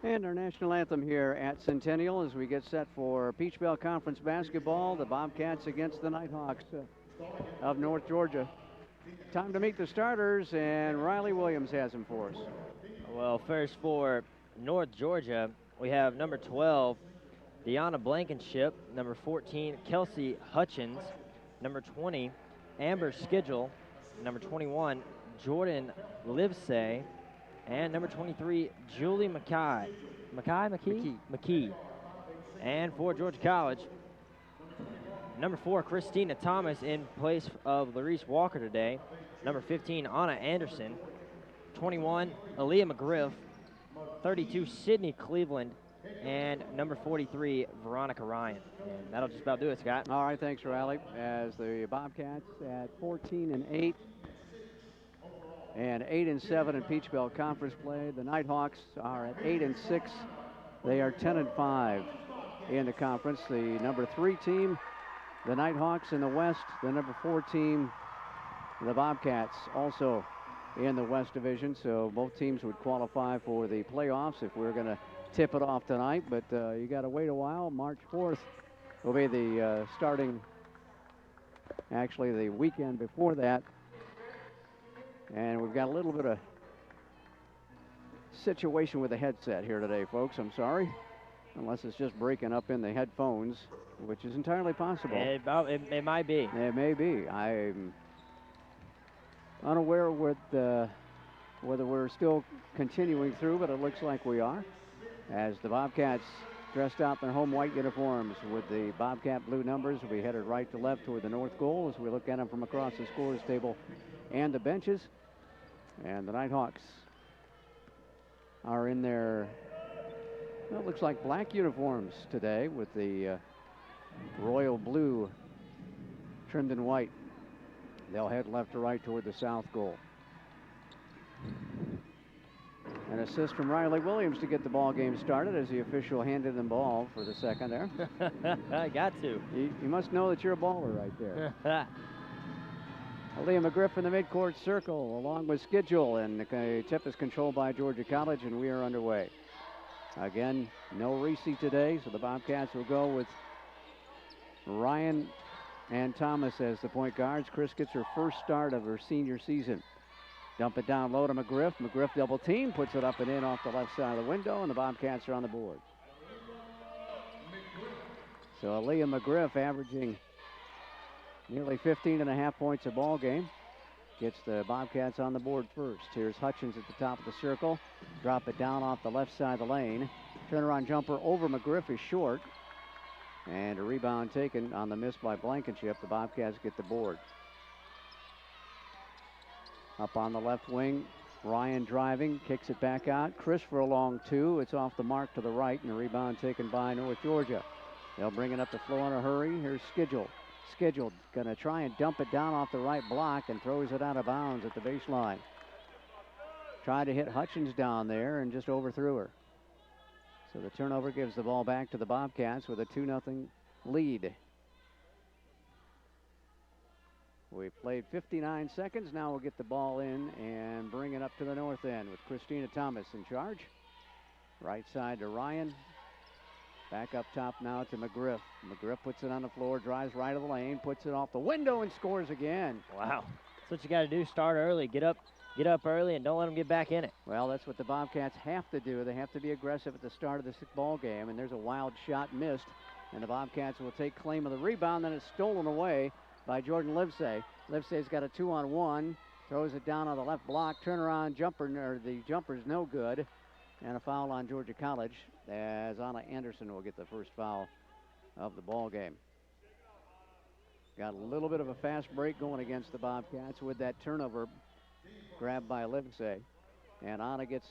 And our national anthem here at Centennial as we get set for Peach Bell Conference basketball, the Bobcats against the Nighthawks of North Georgia. Time to meet the starters, and Riley Williams has them for us. Well, first for North Georgia, we have number 12, Deanna Blankenship, number 14, Kelsey Hutchins, number 20, Amber Schedule, number 21, Jordan Livesay, and number 23, Julie McKee. And for Georgia College, number 4, Christina Thomas in place of Larice Walker today. Number 15, Anna Anderson. 21, Aaliyah McGriff. 32, Sydney Cleveland. And number 43, Veronica Ryan. And that'll just about do it, Scott. All right, thanks, Riley. As the Bobcats at 14-8 and 8-7 in Peach Bell Conference play. The Nighthawks are at 8-6. They are 10-5 in the conference. The number 3 team, the Nighthawks in the West. The number 4 team, the Bobcats, also in the West Division. So both teams would qualify for the playoffs if we're going to tip it off tonight. But you got to wait a while. March 4th will be the actually the weekend before that. And we've got a little bit of situation with the headset here today, folks. I'm sorry. Unless it's just breaking up in the headphones, which is entirely possible. It might be. It may be. I'm unaware with whether we're still continuing through, but it looks like we are. As the Bobcats, dressed out in their home white uniforms with the Bobcat blue numbers, will be headed right to left toward the north goal as we look at them from across the scorers table and the benches. And the Nighthawks are in their, well, it looks like black uniforms today with the royal blue trimmed in white. They'll head left to right toward the south goal. An assist from Riley Williams to get the ball game started as the official handed them ball for the second there. I got to. You must know that you're a baller right there. Aaliyah McGriff in the midcourt circle along with Schedule, and the tip is controlled by Georgia College, and we are underway. Again, no Reese today, so the Bobcats will go with Ryan and Thomas as the point guards. Chris gets her first start of her senior season. Dump it down low to McGriff. McGriff double team, puts it up and in off the left side of the window, and the Bobcats are on the board. So Aaliyah McGriff averaging nearly 15.5 points a ball game. Gets the Bobcats on the board first. Here's Hutchins at the top of the circle. Drop it down off the left side of the lane. Turnaround jumper over McGriff is short. And a rebound taken on the miss by Blankenship. The Bobcats get the board. Up on the left wing, Ryan driving, kicks it back out. Chris for a long 2. It's off the mark to the right, and a rebound taken by North Georgia. They'll bring it up the floor in a hurry. Here's Schedule. Schedule going to try and dump it down off the right block and throws it out of bounds at the baseline. Tried to hit Hutchins down there and just overthrew her. So the turnover gives the ball back to the Bobcats with a 2-0 lead. We've played 59 seconds. Now we'll get the ball in and bring it up to the north end with Christina Thomas in charge. Right side to Ryan. Back up top now to McGriff. McGriff puts it on the floor, drives right of the lane, puts it off the window and scores again. Wow. That's what you got to do. Start early. Get up early and don't let them get back in it. Well, that's what the Bobcats have to do. They have to be aggressive at the start of this ball game, and there's a wild shot missed, and the Bobcats will take claim of the rebound. Then it's stolen away by Jordan Livesay. Livesay's got a 2-on-1, throws it down on the left block, turnaround jumper, or the jumper's no good, and a foul on Georgia College as Anna Anderson will get the first foul of the ball game. Got a little bit of a fast break going against the Bobcats with that turnover grabbed by Livesay, and Anna gets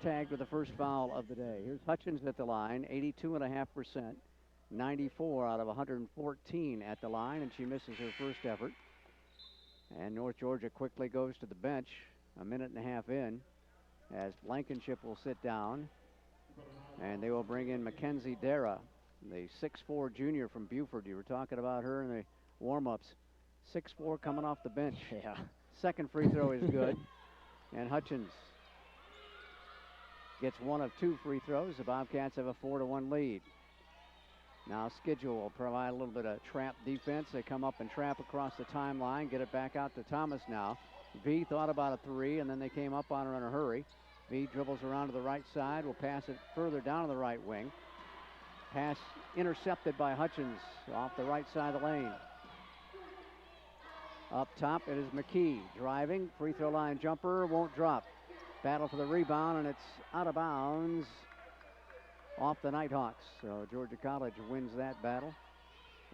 tagged with the first foul of the day. Here's Hutchins at the line, 82.5%. 94 out of 114 at the line, and she misses her first effort. And North Georgia quickly goes to the bench, a minute and a half in, as Blankenship will sit down, and they will bring in Mackenzie Dara, the 6'4 junior from Buford. You were talking about her in the warm-ups. 6'4 coming off the bench. Yeah. Second free throw is good, and Hutchins gets one of 2 free throws. The Bobcats have a 4-1 lead. Now Schedule will provide a little bit of trap defense. They come up and trap across the timeline, get it back out to Thomas now. V thought about a 3, and then they came up on her in a hurry. V dribbles around to the right side, will pass it further down to the right wing. Pass intercepted by Hutchins off the right side of the lane. Up top, it is McKee driving. Free throw line jumper, won't drop. Battle for the rebound, and it's out of bounds off the Nighthawks. So Georgia College wins that battle.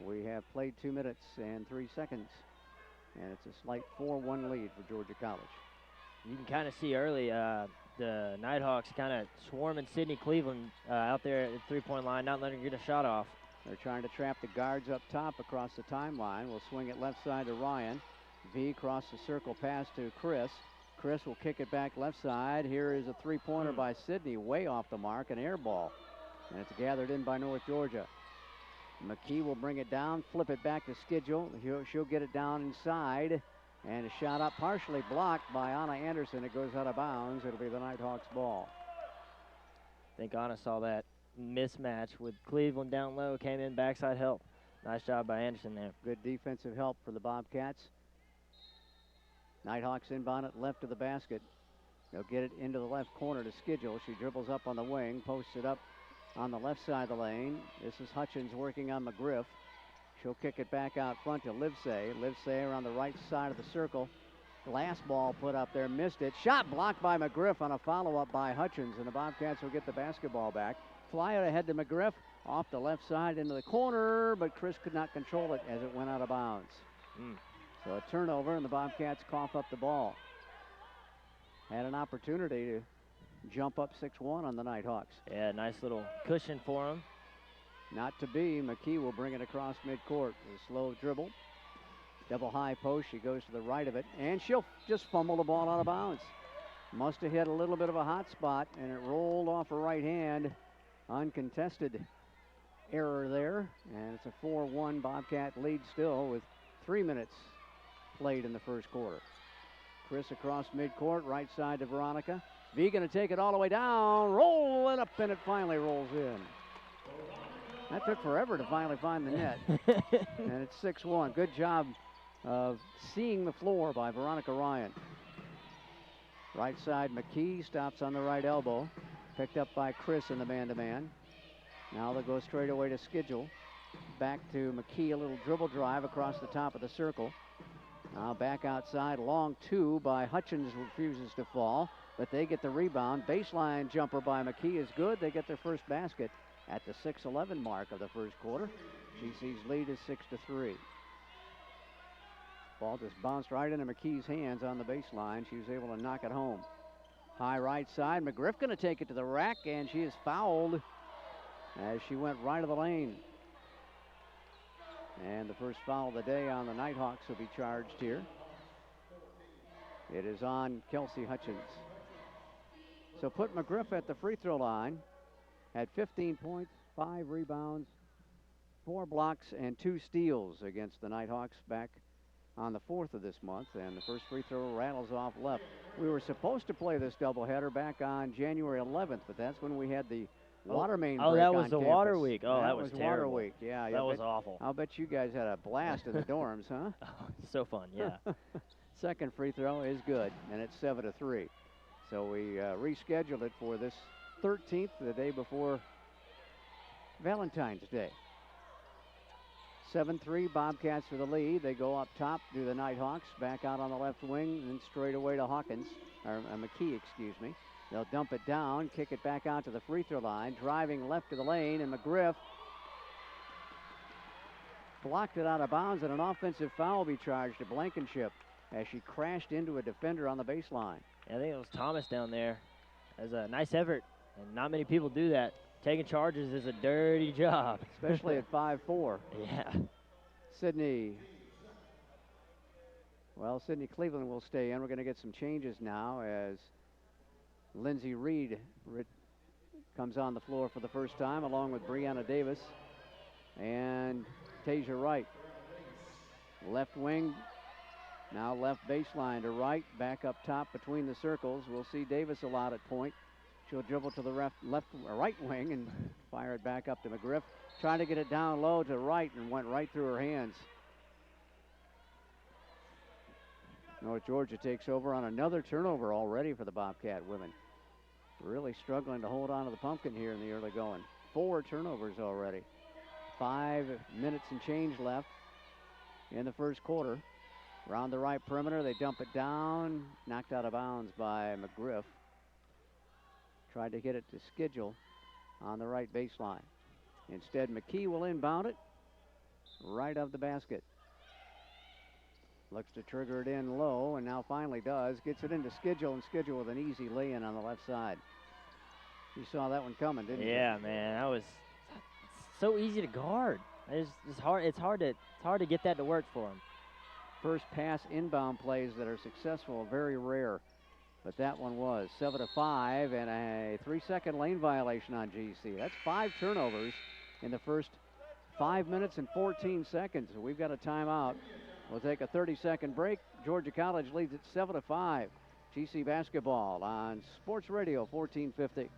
We have played 2 minutes and 3 seconds, and it's a slight 4-1 lead for Georgia College. You can kind of see early the Nighthawks kind of swarming Sydney Cleveland out there at the three-point line, not letting her get a shot off. They're trying to trap the guards up top across the timeline. We'll swing it left side to Ryan. V across the circle pass to Chris. Chris will kick it back left side. Here is a three-pointer by Sydney, way off the mark, an air ball. And it's gathered in by North Georgia. McKee will bring it down, flip it back to Schedule. She'll get it down inside. And a shot up, partially blocked by Anna Anderson. It goes out of bounds. It'll be the Nighthawks ball. I think Anna saw that mismatch with Cleveland down low, came in backside help. Nice job by Anderson there. Good defensive help for the Bobcats. Nighthawks inbound it left of the basket. They'll get it into the left corner to Schedule. She dribbles up on the wing, posts it up on the left side of the lane. This is Hutchins working on McGriff. She'll kick it back out front to Livesay. Livesay around the right side of the circle. Glass ball put up there, missed it. Shot blocked by McGriff on a follow-up by Hutchins, and the Bobcats will get the basketball back. Fly it ahead to McGriff, off the left side into the corner, but Chris could not control it as it went out of bounds. So a turnover, and the Bobcats cough up the ball. Had an opportunity to jump up 6-1 on the Nighthawks. Yeah, nice little cushion for them. Not to be. McKee will bring it across midcourt. A slow dribble. Double high post. She goes to the right of it, and she'll just fumble the ball out of bounds. Must have hit a little bit of a hot spot, and it rolled off her right hand. Uncontested error there, and it's a 4-1 Bobcat lead still with 3 minutes played in the first quarter. Chris across midcourt, right side to Veronica. V going to take it all the way down, roll it up, and it finally rolls in. That took forever to finally find the net. And it's 6-1. Good job of seeing the floor by Veronica Ryan. Right side, McKee stops on the right elbow. Picked up by Chris in the man-to-man. Now they'll go straight away to Schedule. Back to McKee, a little dribble drive across the top of the circle. Now back outside, long 2 by Hutchins, refuses to fall, but they get the rebound. Baseline jumper by McKee is good. They get their first basket at the 6:11 mark of the first quarter. GC's lead is 6-3. Ball just bounced right into McKee's hands on the baseline. She was able to knock it home. High right side, McGriff going to take it to the rack, and she is fouled as she went right of the lane. And the first foul of the day on the Nighthawks will be charged here. It is on Kelsey Hutchins. So put McGriff at the free throw line. Had 15 points, 5 rebounds, 4 blocks, and 2 steals against the Nighthawks back on the 4th of this month. And the first free throw rattles off left. We were supposed to play this doubleheader back on January 11th, but that's when we had the water main break. Oh, that was on the campus. Water Week. Oh, that was Water terrible. Week, yeah. That was awful. I'll bet you guys had a blast in the dorms, huh? Oh, so fun, yeah. Second free throw is good, and it's 7-3. So we rescheduled it for this 13th, the day before Valentine's Day. 7-3, Bobcats for the lead. They go up top to the Nighthawks, back out on the left wing, and straight away to Hawkins, or McKee, excuse me. They'll dump it down, kick it back out to the free throw line, driving left to the lane, and McGriff blocked it out of bounds, and an offensive foul will be charged to Blankenship as she crashed into a defender on the baseline. I think it was Thomas down there. That was a nice effort, and not many people do that. Taking charges is a dirty job. Especially at 5'4". Yeah. Sydney Cleveland will stay in. We're going to get some changes now as Lindsay Reed comes on the floor for the first time, along with Brianna Davis and Tasia Wright. Left wing, now left baseline to right, back up top between the circles. We'll see Davis a lot at point. She'll dribble to the right wing and fire it back up to McGriff. Trying to get it down low to right and went right through her hands. North Georgia takes over on another turnover already for the Bobcat women. Really struggling to hold on to the pumpkin here in the early going. 4 turnovers already. 5 minutes and change left in the first quarter. Around the right perimeter, they dump it down. Knocked out of bounds by McGriff. Tried to hit it to Schedule on the right baseline. Instead, McKee will inbound it right of the basket. Looks to trigger it in low, and now finally does. Gets it into Schedule, and Schedule with an easy lay-in on the left side. You saw that one coming, didn't you? Yeah, man, that was so easy to guard. It's hard to get that to work for him. First pass inbound plays that are successful, very rare. But that one was 7-5 and a 3-second lane violation on GC. That's 5 turnovers in the first 5 minutes and 14 seconds. So we've got a timeout. We'll take a 30-second break. Georgia College leads at 7-5. GC basketball on Sports Radio 1450.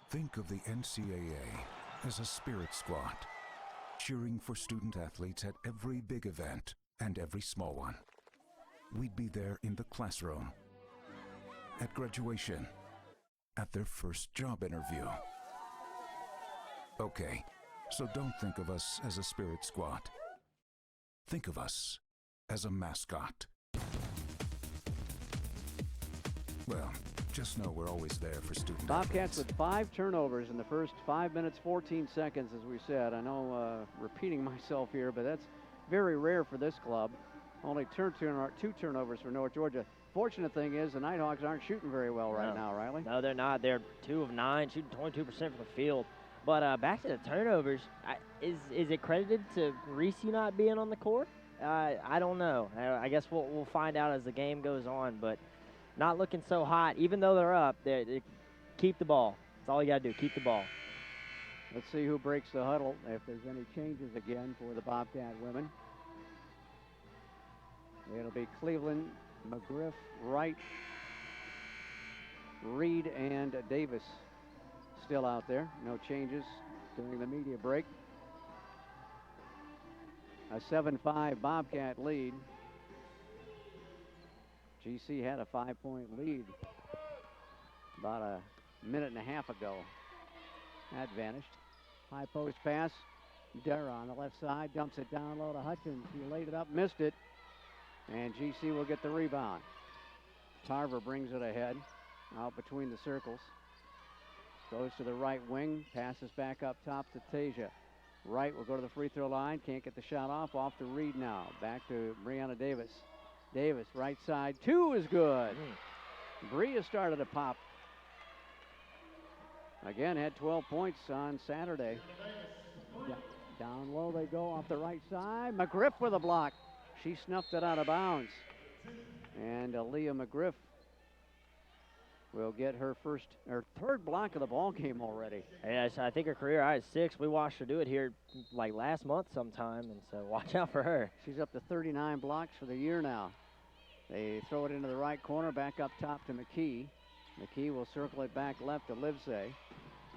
Think of the NCAA as a spirit squad, cheering for student athletes at every big event and every small one. We'd be there in the classroom, at graduation, at their first job interview. Okay, so don't think of us as a spirit squad. Think of us as a mascot. Well, just know we're always there for student Bobcats athletes. with 5 turnovers in the first 5 minutes, 14 seconds, as we said. I know repeating myself here, but that's very rare for this club. Only 2 turnovers for North Georgia. Fortunate thing is the Nighthawks aren't shooting very well right now, Riley. No, they're not. They're 2 of 9, shooting 22% from the field. But back to the turnovers, is it credited to Reese not being on the court? I don't know. I guess we'll find out as the game goes on, but not looking so hot. Even though they're up, they keep the ball. That's all you got to do, keep the ball. Let's see who breaks the huddle, if there's any changes again for the Bobcat women. It'll be Cleveland, McGriff, Wright, Reed, and Davis still out there. No changes during the media break. A 7-5 Bobcat lead. GC had a 5-point lead about a minute and a half ago. That vanished. High post pass. Dara on the left side dumps it down low to Hutchins. He laid it up, missed it. And GC will get the rebound. Tarver brings it ahead, out between the circles. Goes to the right wing, passes back up top to Tasia. Wright will go to the free throw line, can't get the shot off to Reed now. Back to Brianna Davis. Davis, right side, 2 is good. Bria started to pop. Again, had 12 points on Saturday. Down low they go off the right side. McGriff with a block. She snuffed it out of bounds. And Leah McGriff will get her third block of the ball game already. Yeah, I think her career high is 6. We watched her do it here like last month sometime, and so watch out for her. She's up to 39 blocks for the year now. They throw it into the right corner, back up top to McKee. McKee will circle it back left to Livesay.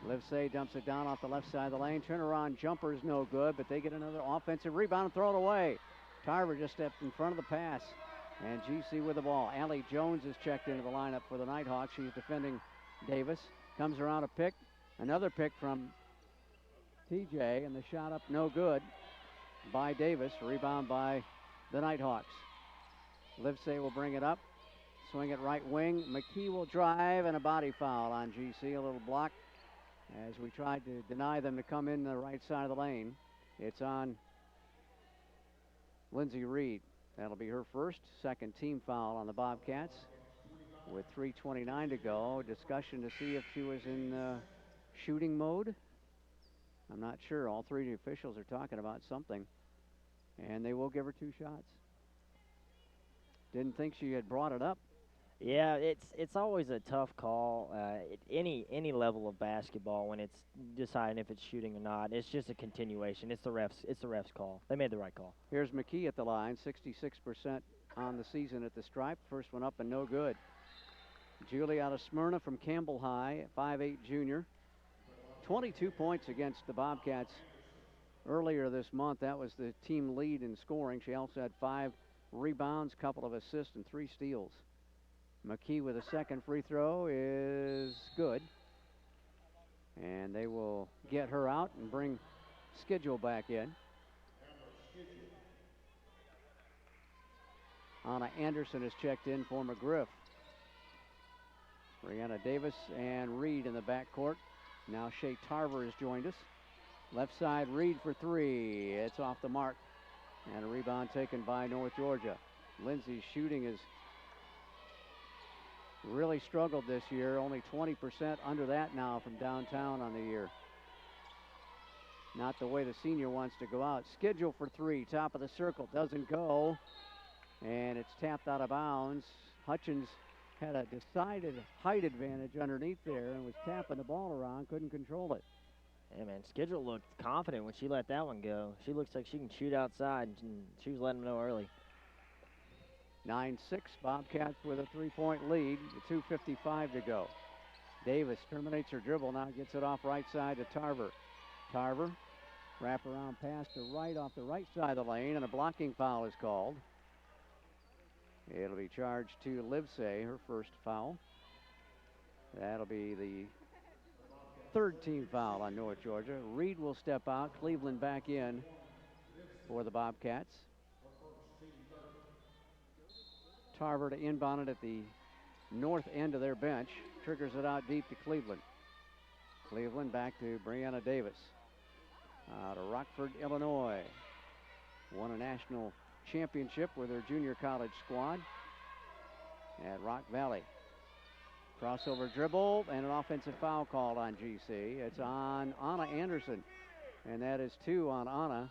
Livesay dumps it down off the left side of the lane. Turnaround jumper is no good, but they get another offensive rebound and throw it away. Tarver just stepped in front of the pass. And GC with the ball. Allie Jones is checked into the lineup for the Nighthawks. She's defending Davis. Comes around a pick. Another pick from TJ, and the shot up no good by Davis. Rebound by the Nighthawks. Livesay will bring it up. Swing it right wing. McKee will drive, and a body foul on GC. A little block as we tried to deny them to come in the right side of the lane. It's on Lindsay Reed. That'll be her second team foul on the Bobcats. With 3:29 to go, discussion to see if she was in shooting mode. I'm not sure. All 3 officials are talking about something. And they will give her 2 shots. Didn't think she had brought it up. Yeah, it's always a tough call at any level of basketball when it's deciding if it's shooting or not. It's just a continuation. It's the refs call. They made the right call. Here's McKee at the line, 66% on the season at the stripe. First one up and no good. Julie out of Smyrna from Campbell High, 5'8" junior. 22 points against the Bobcats earlier this month. That was the team lead in scoring. She also had 5 rebounds, couple of assists, and 3 steals. McKee with a second free throw is good. And they will get her out and bring Schedule back in. Anna Anderson has checked in for McGriff. Brianna Davis and Reed in the backcourt. Now Shea Tarver has joined us. Left side, Reed for 3. It's off the mark. And a rebound taken by North Georgia. Lindsay's shooting has really struggled this year. Only 20% under that now from downtown on the year. Not the way the senior wants to go out. Schedule for 3. Top of the circle. Doesn't go. And it's tapped out of bounds. Hutchins had a decided height advantage underneath there and was tapping the ball around. Couldn't control it. Yeah, man, Schedule looked confident when she let that one go. She looks like she can shoot outside, and she was letting them know early. 9-6, Bobcats with a 3-point lead, with 2:55 to go. Davis terminates her dribble, now gets it off right side to Tarver. Tarver, wrap around pass to right off the right side of the lane, and a blocking foul is called. It'll be charged to Livesay, her first foul. That'll be the 3rd team foul on North Georgia. Reed will step out, Cleveland back in for the Bobcats. Tarver to inbound it at the north end of their bench. Triggers it out deep to Cleveland. Cleveland back to Brianna Davis. Out of Rockford, Illinois. Won a national championship with her junior college squad at Rock Valley. Crossover dribble and an offensive foul called on GC. It's on Anna Anderson, and that is 2 on Anna,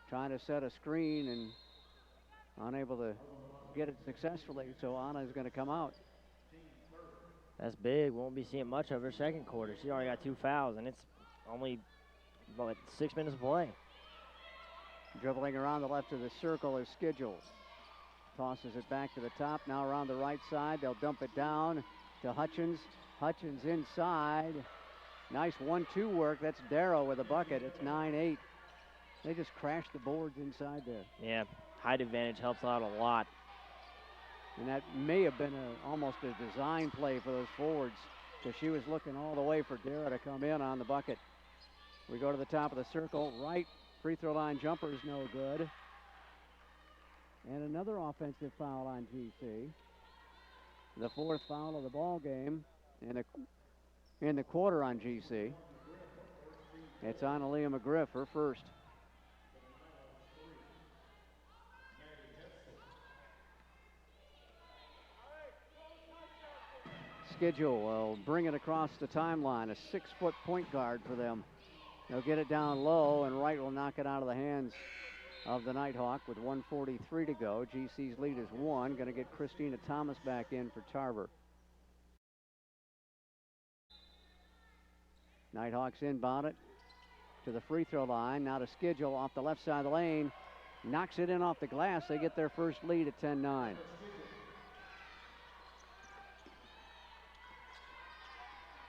trying to set a screen and unable to get it successfully, so Anna is going to come out. That's big. Won't be seeing much of her second quarter. She already got 2 fouls, and it's only about 6 minutes of play. Dribbling around the left of the circle is Schedule. Tosses it back to the top. Now around the right side. They'll dump it down to Hutchins. Hutchins inside. Nice 1-2 work. That's Darrow with a bucket. It's 9-8. They just crashed the boards inside there. Yeah, height advantage helps out a lot. And that may have been almost a design play for those forwards, because she was looking all the way for Darrow to come in on the bucket. We go to the top of the circle. Right free throw line jumper is no good. And another offensive foul on GC. The 4th foul of the ball game in the quarter on GC. It's on Aaliyah McGriff, her first. Schedule will bring it across the timeline. A 6-foot point guard for them. They'll get it down low, and Wright will knock it out of the hands of the Nighthawk with 1:43 to go. GC's lead is 1. Going to get Christina Thomas back in for Tarver. Nighthawks inbound it to the free throw line. Now to Schedule off the left side of the lane. Knocks it in off the glass. They get their first lead at 10-9.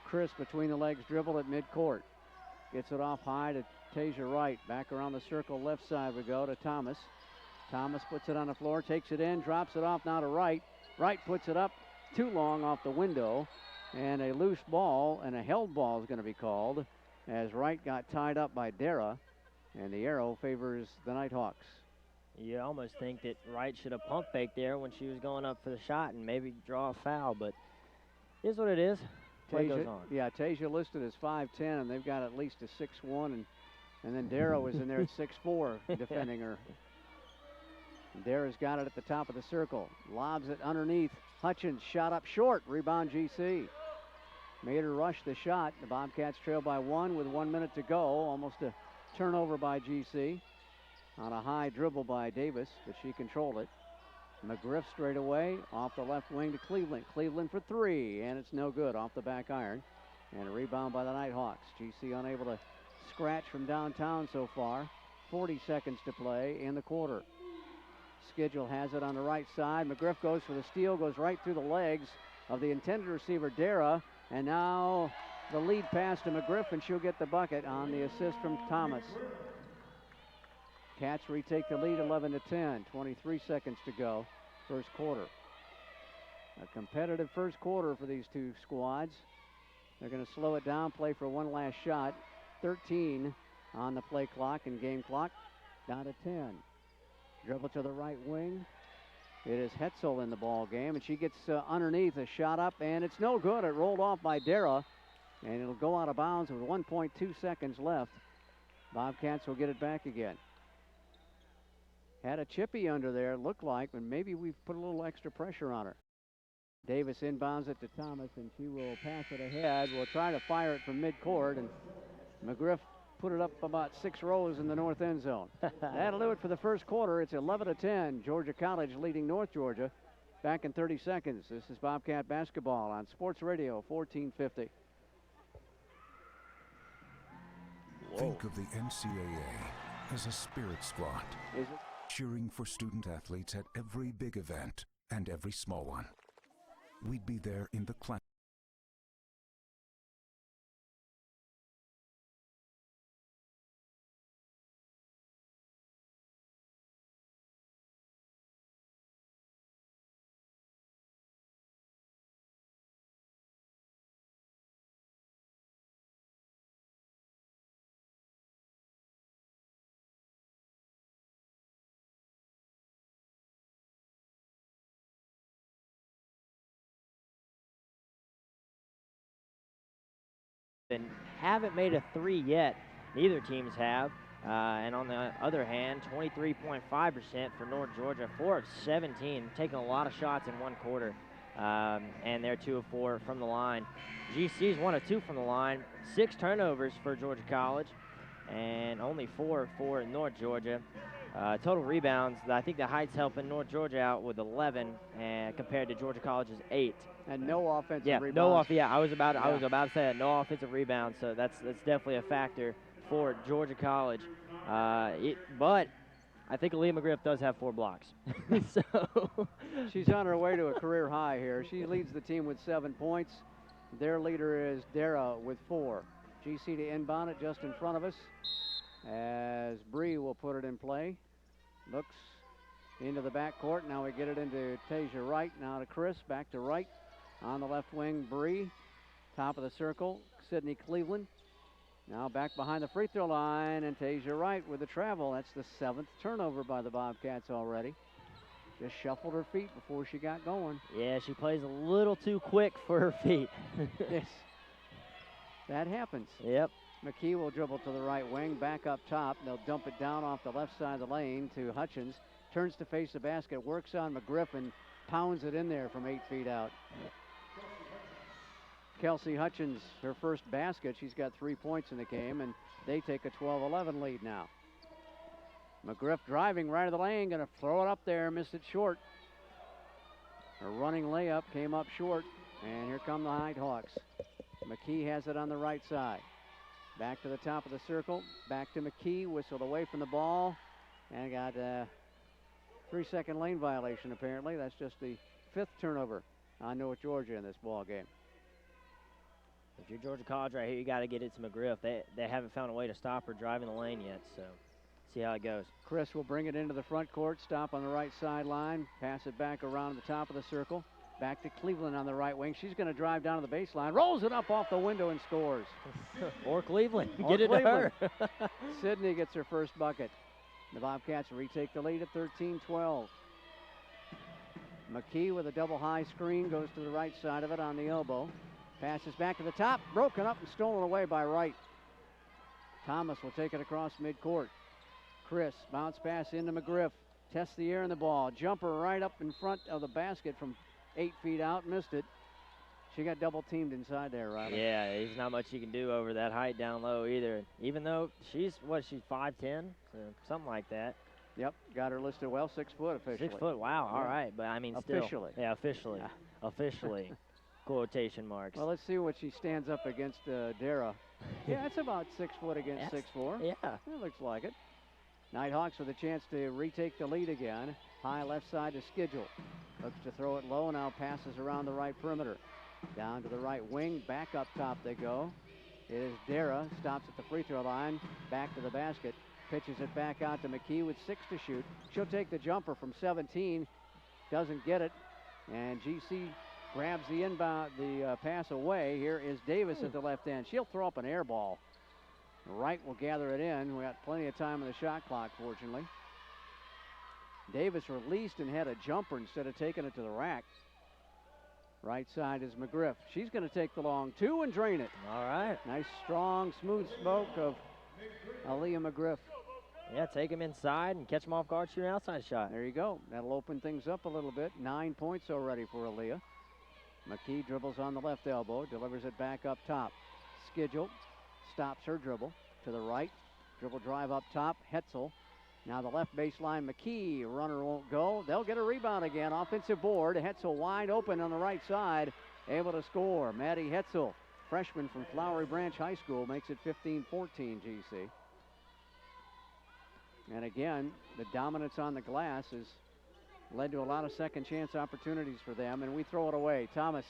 Chris between the legs dribble at midcourt. Gets it off high to Tasia Wright. Back around the circle left side we go to Thomas. Thomas puts it on the floor, takes it in, drops it off now to Wright. Wright puts it up too long off the window. And a loose ball and a held ball is going to be called as Wright got tied up by Dara. And the arrow favors the Nighthawks. You almost think that Wright should have pump faked there when she was going up for the shot and maybe draw a foul, but it is what it is. Play goes on. Yeah, Tasia listed as 5'10", and they've got at least a 6'1", and then Darrow was in there at 6'4", defending her. Dara's got it at the top of the circle. Lobs it underneath. Hutchins shot up short. Rebound GC. Made her rush the shot. The Bobcats trail by 1 with 1 minute to go. Almost a turnover by GC. On a high dribble by Davis, but she controlled it. McGriff straight away off the left wing to Cleveland. Cleveland for 3, and it's no good off the back iron. And a rebound by the Nighthawks. GC unable to scratch from downtown so far. 40 seconds to play in the quarter. Schedule has it on the right side. McGriff goes for the steal, goes right through the legs of the intended receiver, Dara. And now the lead pass to McGriff, and she'll get the bucket on the assist from Thomas. Cats retake the lead 11-10, 23 seconds to go, first quarter. A competitive first quarter for these two squads. They're going to slow it down, play for one last shot. 13 on the play clock and game clock, down to 10. Dribble to the right wing. It is Hetzel in the ball game, and she gets underneath, a shot up, and it's no good. It rolled off by Dara, and it'll go out of bounds with 1.2 seconds left. Bobcats will get it back again. Had a chippy under there, looked like, but maybe we've put a little extra pressure on her. Davis inbounds it to Thomas, and she will pass it ahead. We'll try to fire it from midcourt, and McGriff put it up about 6 rows in the north end zone. That'll do it for the first quarter. It's 11-10. Georgia College leading North Georgia. Back in 30 seconds. This is Bobcat basketball on Sports Radio 1450. Think of the NCAA as a spirit squad. Is it? Cheering for student athletes at every big event and every small one. We'd be there in the class. And haven't made a 3 yet. Neither teams have. And on the other hand, 23.5% for North Georgia, 4 of 17, taking a lot of shots in one quarter. And they're 2 of 4 from the line. GC's 1 of 2 from the line, 6 turnovers for Georgia College, and only 4 for North Georgia. Total rebounds, I think the height's helping North Georgia out with 11, compared to Georgia College's 8. And no offensive rebounds. I was about to say that, no offensive rebounds, so that's definitely a factor for Georgia College. But I think Aaliyah McGriff does have 4 blocks. So she's on her way to a career high here. She leads the team with 7 points. Their leader is Dara with 4. GC to inbound it just in front of us as Bree will put it in play. Looks into the backcourt. Now we get it into Tasia Wright. Now to Chris. Back to Wright. On the left wing, Bree. Top of the circle, Sydney Cleveland. Now back behind the free throw line, and Tasia Wright with the travel. That's the 7th turnover by the Bobcats already. Just shuffled her feet before she got going. Yeah, she plays a little too quick for her feet. Yes. That happens. Yep. McKee will dribble to the right wing, back up top. They'll dump it down off the left side of the lane to Hutchins. Turns to face the basket, works on McGriff, and pounds it in there from 8 feet out. Kelsey Hutchins, her first basket. She's got 3 points in the game, and they take a 12-11 lead now. McGriff driving right of the lane, going to throw it up there, missed it short. Her running layup came up short, and here come the Nighthawks. McKee has it on the right side. Back to the top of the circle, back to McKee, whistled away from the ball, and got a 3-second lane violation apparently. That's just the 5th turnover on North Georgia in this ball game. If you're Georgia College right here, you got to get it to McGriff. They haven't found a way to stop her driving the lane yet, so see how it goes. Chris will bring it into the front court, stop on the right sideline, pass it back around the top of the circle. Back to Cleveland on the right wing. She's going to drive down to the baseline, rolls it up off the window and scores. Or Cleveland. Or Get Cleveland. it to her. Sydney gets her first bucket. The Bobcats retake the lead at 13-12. McKee with a double high screen goes to the right side of it on the elbow. Passes back to the top, broken up and stolen away by Wright. Thomas will take it across midcourt. Chris, bounce pass into McGriff. Tests the air in the ball. Jumper right up in front of the basket from 8 feet out, missed it. She got double teamed inside there, Riley. Yeah, there's not much you can do over that height down low either. Even though she's 5'10", so something like that. Yep, got her listed well, 6 foot officially. 6 foot, wow, Yeah. all right. But I mean, Officially. Still. Yeah, officially. Officially. Quotation marks. Well, let's see what she stands up against Dara. Yeah, it's about 6 foot against 6'4". Yeah. It looks like it. Nighthawks with a chance to retake the lead again. High left side to Schedule. Looks to throw it low, now passes around the right perimeter. Down to the right wing, back up top they go. It is Dara, stops at the free throw line, back to the basket. Pitches it back out to McKee with 6 to shoot. She'll take the jumper from 17, doesn't get it, and GC grabs the inbound, the pass away. Here is Davis at the left end. She'll throw up an air ball. Wright will gather it in. We got plenty of time on the shot clock, fortunately. Davis released and had a jumper instead of taking it to the rack. Right side is McGriff. She's going to take the long 2 and drain it. All right. Nice, strong, smooth smoke of Aaliyah McGriff. Yeah, take him inside and catch him off guard, shoot an outside shot. There you go. That'll open things up a little bit. 9 points already for Aaliyah. McKee dribbles on the left elbow, delivers it back up top. Schedule stops her dribble to the right. Dribble drive up top. Hetzel. Now the left baseline, McKee. Runner won't go. They'll get a rebound again. Offensive board. Hetzel wide open on the right side. Able to score. Maddie Hetzel, freshman from Flowery Branch High School, makes it 15-14 GC. And again, the dominance on the glass has led to a lot of second chance opportunities for them, and we throw it away. Thomas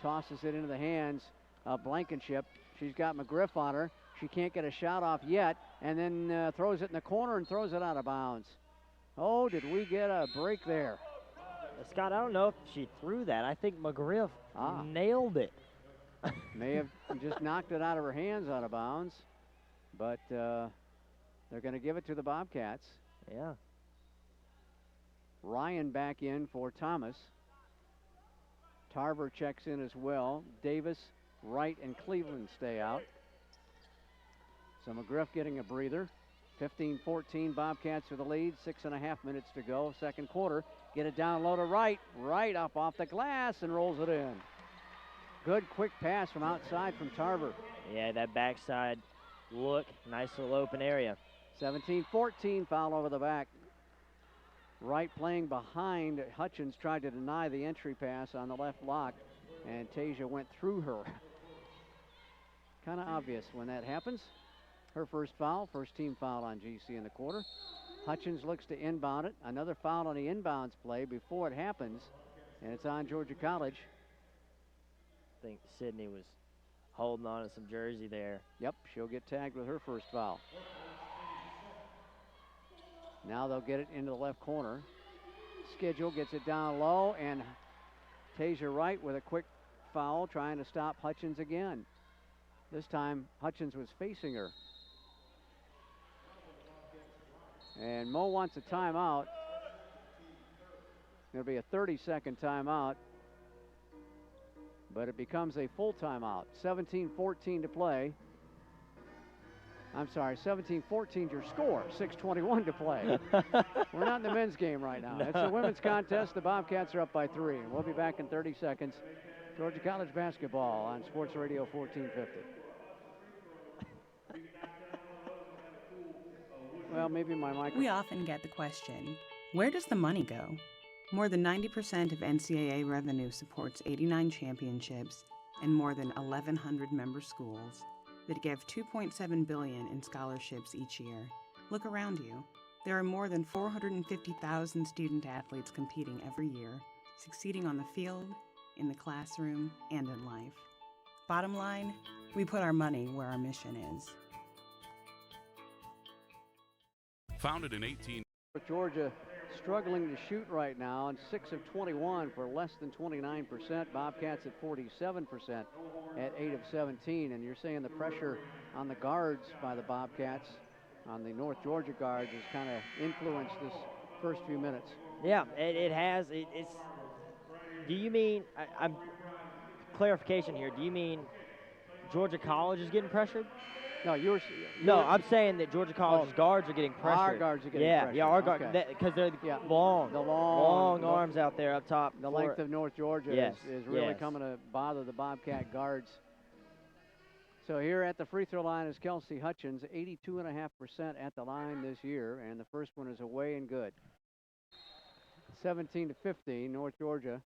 tosses it into the hands of Blankenship. She's got McGriff on her. She can't get a shot off yet, and then throws it in the corner and throws it out of bounds. Oh, did we get a break there? Scott, I don't know if she threw that. I think McGriff nailed it. May have just knocked it out of her hands out of bounds, but they're going to give it to the Bobcats. Yeah. Ryan back in for Thomas. Tarver checks in as well. Davis, Wright, and Cleveland stay out. So McGriff getting a breather. 15-14, Bobcats with the lead. 6.5 minutes to go. Second quarter. Get it down low to Wright. Wright up off the glass and rolls it in. Good quick pass from outside from Tarver. Yeah, that backside look. Nice little open area. 17-14, foul over the back. Wright playing behind. Hutchins tried to deny the entry pass on the left block, and Tasia went through her. Kind of obvious when that happens. Her first foul, first team foul on GC in the quarter. Hutchins looks to inbound it. Another foul on the inbounds play before it happens, and it's on Georgia College. I think Sydney was holding on to some jersey there. Yep, she'll get tagged with her first foul. Now they'll get it into the left corner. Schedule gets it down low, and Tasia Wright with a quick foul trying to stop Hutchins again. This time Hutchins was facing her. And Mo wants a timeout. It'll be a 30-second timeout, but it becomes a full timeout. 17-14 to play. I'm sorry, 17-14 your score, 6:21 to play. We're not in the men's game right now. No. It's a women's contest. The Bobcats are up by 3. We'll be back in 30 seconds. Georgia College basketball on Sports Radio 1450. Well, maybe my mic. We often get the question, where does the money go? More than 90% of NCAA revenue supports 89 championships and more than 1,100 member schools that give $2.7 billion in scholarships each year. Look around you. There are more than 450,000 student athletes competing every year, succeeding on the field, in the classroom, and in life. Bottom line, we put our money where our mission is. Founded in 18... Georgia struggling to shoot right now, and 6 of 21 for less than 29%. Bobcats at 47% at 8 of 17. And you're saying the pressure on the guards by the Bobcats, on the North Georgia guards, has kind of influenced this first few minutes. Yeah, it has. It's. Do you mean? I'm clarification here. Do you mean Georgia College is getting pressured? No, No, I'm saying that Georgia College's guards are getting pressured. Our guards are getting pressured. Yeah, our guards, because they're long. The long arms out there up top. The length of North Georgia is really coming to bother the Bobcat guards. So here at the free throw line is Kelsey Hutchins, 82.5% at the line this year, and the first one is away and good. 17-15, North Georgia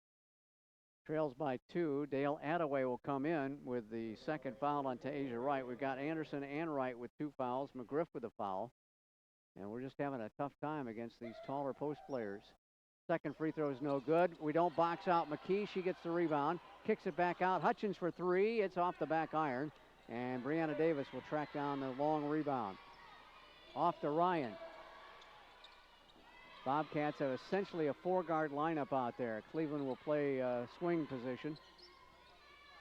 trails by 2. Dale Attaway will come in with the second foul on Tasia Wright. We've got Anderson and Wright with 2 fouls, McGriff with a foul. And we're just having a tough time against these taller post players. Second free throw is no good. We don't box out McKee. She gets the rebound, kicks it back out. Hutchins for three. It's off the back iron, and Brianna Davis will track down the long rebound. Off to Ryan. Bobcats have essentially a four-guard lineup out there. Cleveland will play swing position.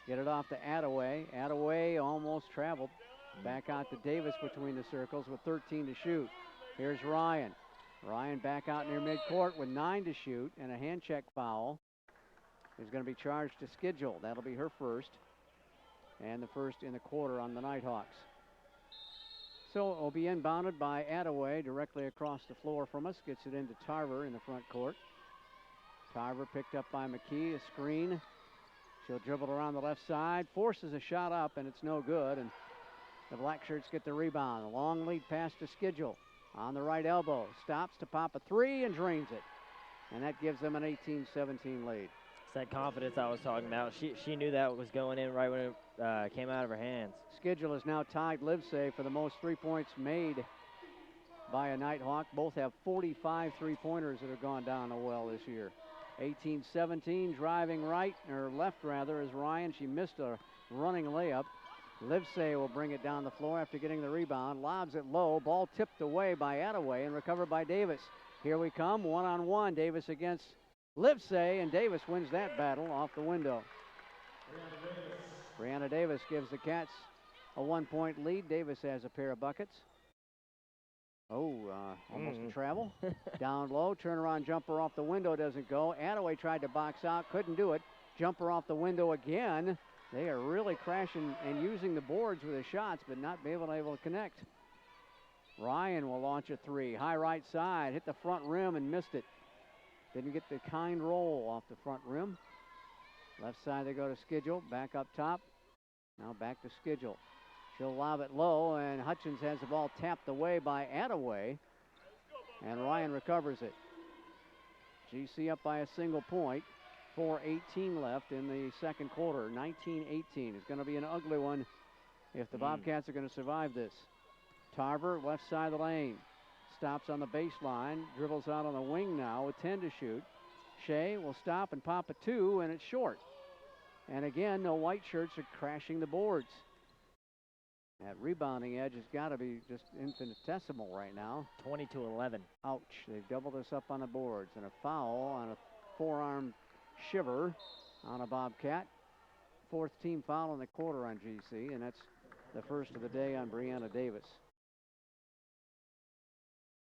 Get it off to Attaway. Attaway almost traveled. Back out to Davis between the circles with 13 to shoot. Here's Ryan. Ryan back out near midcourt with 9 to shoot, and a hand check foul is going to be charged to Schedule. That'll be her first, and the first in the quarter on the Nighthawks. So it will be inbounded by Attaway directly across the floor from us. Gets it into Tarver in the front court. Tarver picked up by McKee, a screen. She'll dribble around the left side, forces a shot up, and it's no good. And the Black Shirts get the rebound. A long lead pass to Schedule on the right elbow. Stops to pop a three and drains it. And that gives them an 18-17 lead. It's that confidence I was talking about. She knew that was going in right when it came out of her hands. Schedule has now tied Livesey for the most 3 points made by a Nighthawk. Both have 45 three-pointers that have gone down the well this year. 18-17, driving right, or left rather, is Ryan. She missed a running layup. Livesey will bring it down the floor after getting the rebound. Lobs it low. Ball tipped away by Attaway and recovered by Davis. Here we come, one-on-one. Davis against Livesey, and Davis wins that battle off the window. Brianna Davis gives the Cats a 1-point lead. Davis has a pair of buckets. Almost a travel. Down low, turnaround jumper off the window doesn't go. Attaway tried to box out, couldn't do it. Jumper off the window again. They are really crashing and using the boards with their shots, but not able to connect. Ryan will launch a three. High right side, hit the front rim and missed it. Didn't get the kind roll off the front rim. Left side they go to Schedule, back up top. Now back to Schedule. She'll lob it low, and Hutchins has the ball tapped away by Attaway, and Ryan recovers it. GC up by a single point. 4:18 left in the second quarter. 19-18. It's going to be an ugly one if the Bobcats are going to survive this. Tarver, left side of the lane. Stops on the baseline. Dribbles out on the wing now with 10 to shoot. Shea will stop and pop a two, and it's short. And again, the white shirts are crashing the boards. That rebounding edge has got to be just infinitesimal right now. 20-11. Ouch. They've doubled us up on the boards. And a foul on a forearm shiver on a Bobcat. Fourth team foul in the quarter on GC, and that's the first of the day on Brianna Davis.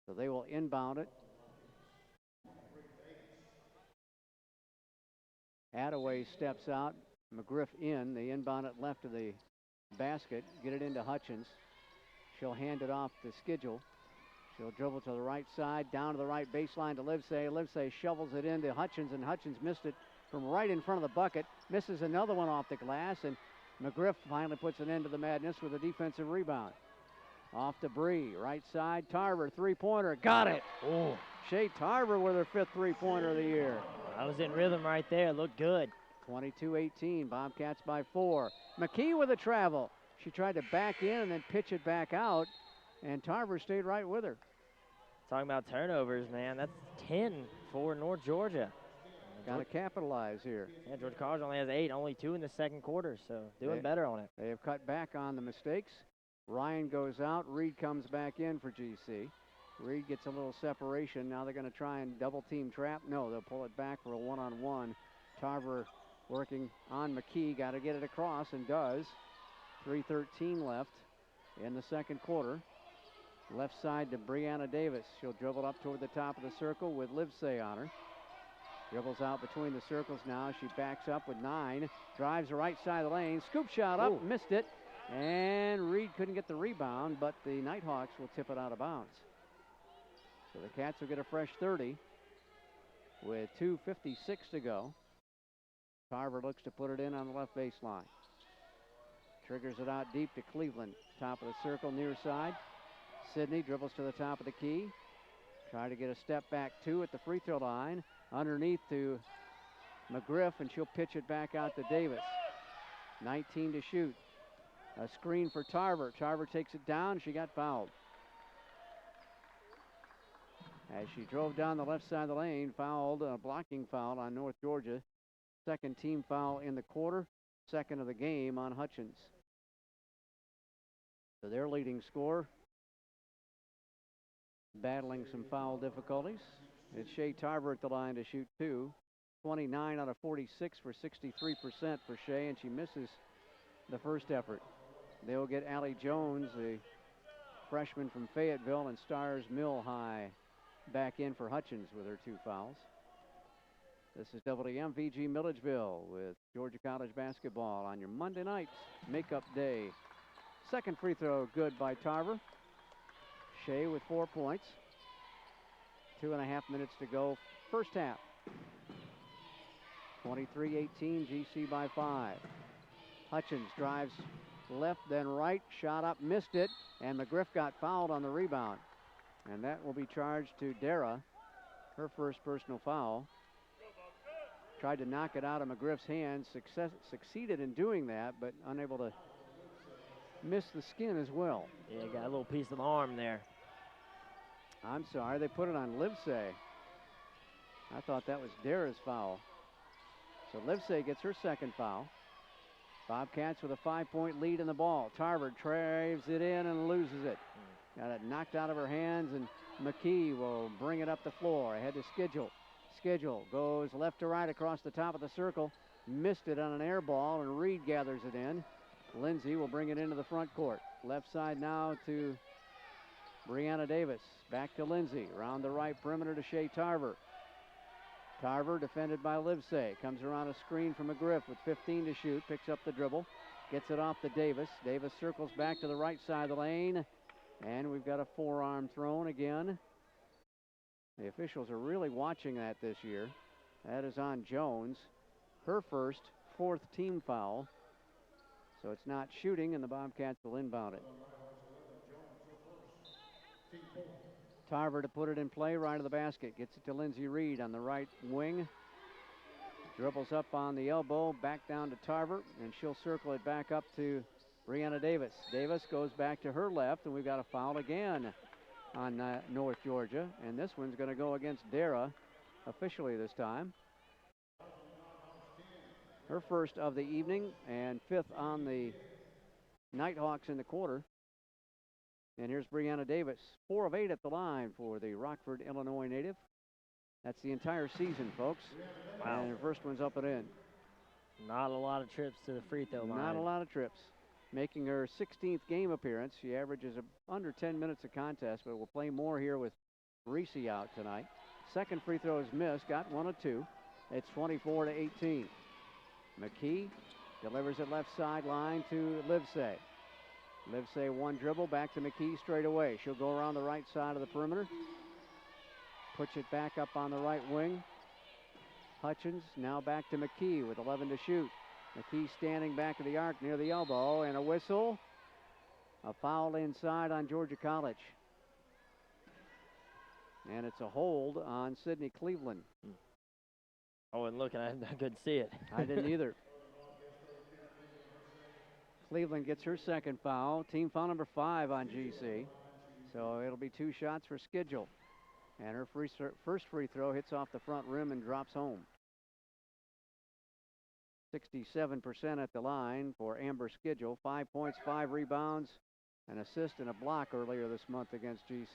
So they will inbound it. Attaway steps out. McGriff in. They inbound it left of the basket. Get it into Hutchins. She'll hand it off to Schedule. She'll dribble to the right side, down to the right baseline to Livesey. Livesey shovels it into Hutchins, and Hutchins missed it from right in front of the bucket. Misses another one off the glass, and McGriff finally puts an end to the madness with a defensive rebound. Off to Bree, right side. Tarver, three-pointer, got it. Oh, Shea Tarver with her fifth three-pointer of the year. I was in rhythm right there. Looked good. 22-18, Bobcats by 4. McKee with a travel. She tried to back in and then pitch it back out, and Tarver stayed right with her. Talking about turnovers, man. That's 10 for North Georgia. Got to capitalize here. Yeah, Georgia College only has 8, only 2 in the second quarter, so doing better on it. They have cut back on the mistakes. Ryan goes out. Reed comes back in for GC. Reed gets a little separation. Now they're going to try and double-team trap. No, they'll pull it back for a one-on-one. Tarver working on McKee. Got to get it across, and does. 3:13 left in the second quarter. Left side to Brianna Davis. She'll dribble up toward the top of the circle with Livesey on her. Dribbles out between the circles now. She backs up with 9. Drives the right side of the lane. Scoop shot up. Ooh. Missed it. And Reed couldn't get the rebound, but the Nighthawks will tip it out of bounds. So the Cats will get a fresh 30 with 2:56 to go. Tarver looks to put it in on the left baseline. Triggers it out deep to Cleveland. Top of the circle, near side. Sidney dribbles to the top of the key. Try to get a step back two at the free throw line. Underneath to McGriff, and she'll pitch it back out to Davis. 19 to shoot. A screen for Tarver. Tarver takes it down. She got fouled. as she drove down the left side of the lane, fouled, a blocking foul on North Georgia. Second team foul in the quarter, second of the game on Hutchins. So their leading scorer, battling some foul difficulties. It's Shea Tarver at the line to shoot two. 29 out of 46 for 63% for Shea, and she misses the first effort. They'll get Allie Jones, the freshman from Fayetteville, and Stars Mill High back in for Hutchins with her two fouls. This is WMVG Milledgeville with Georgia College basketball on your Monday night makeup day. Second free throw good by Tarver. Shea with 4 points. 2.5 minutes to go first half. 23-18, GC by 5. Hutchins drives left, then right, shot up, missed it, and McGriff got fouled on the rebound. And that will be charged to Dara, her first personal foul. Tried to knock it out of McGriff's hands, succeeded in doing that, but unable to miss the skin as well. Yeah, got a little piece of the arm there. I'm sorry, they put it on Livesay. I thought that was Dara's foul. So Livesay gets her second foul. Bobcats with a 5-point lead in the ball. Tarver drives it in and loses it. Got it knocked out of her hands, and McKee will bring it up the floor. Ahead to Schedule. Schedule goes left to right across the top of the circle. Missed it on an air ball, and Reed gathers it in. Lindsay will bring it into the front court. Left side now to Brianna Davis. Back to Lindsay. Around the right perimeter to Shea Tarver. Tarver defended by Livesay. Comes around a screen from McGriff with 15 to shoot. Picks up the dribble. Gets it off to Davis. Davis circles back to the right side of the lane. And we've got a forearm thrown again. The officials are really watching that this year. That is on Jones. Her first, fourth team foul. So it's not shooting, and the Bobcats will inbound it. Tarver to put it in play, right of the basket. Gets it to Lindsay Reed on the right wing. Dribbles up on the elbow, back down to Tarver, and she'll circle it back up to Brianna Davis. Davis goes back to her left, and we've got a foul again on North Georgia. And this one's going to go against Dara officially this time. Her first of the evening and fifth on the Nighthawks in the quarter. And here's Brianna Davis, 4 of 8 at the line for the Rockford, Illinois native. That's the entire season, folks. Wow. And her first one's up and in. Not a lot of trips to the free throw line. Not a lot of trips. Making her 16th game appearance. She averages under 10 minutes a contest, but will play more here with Reese out tonight. Second free throw is missed, got 1 of 2. It's 24-18. McKee delivers it left sideline to Livesay. Livesay one dribble, back to McKee straight away. She'll go around the right side of the perimeter. Puts it back up on the right wing. Hutchins now back to McKee with 11 to shoot. McKee standing back of the arc near the elbow, and a whistle. A foul inside on Georgia College. And it's a hold on Sydney Cleveland. Oh, and look, I couldn't see it. I didn't either. Cleveland gets her second foul. Team foul number 5 on GC. So it'll be 2 shots for Schedule. And her first free throw hits off the front rim and drops home. 67% at the line for Amber Schedule. 5 points, 5 rebounds, an assist and a block earlier this month against GC.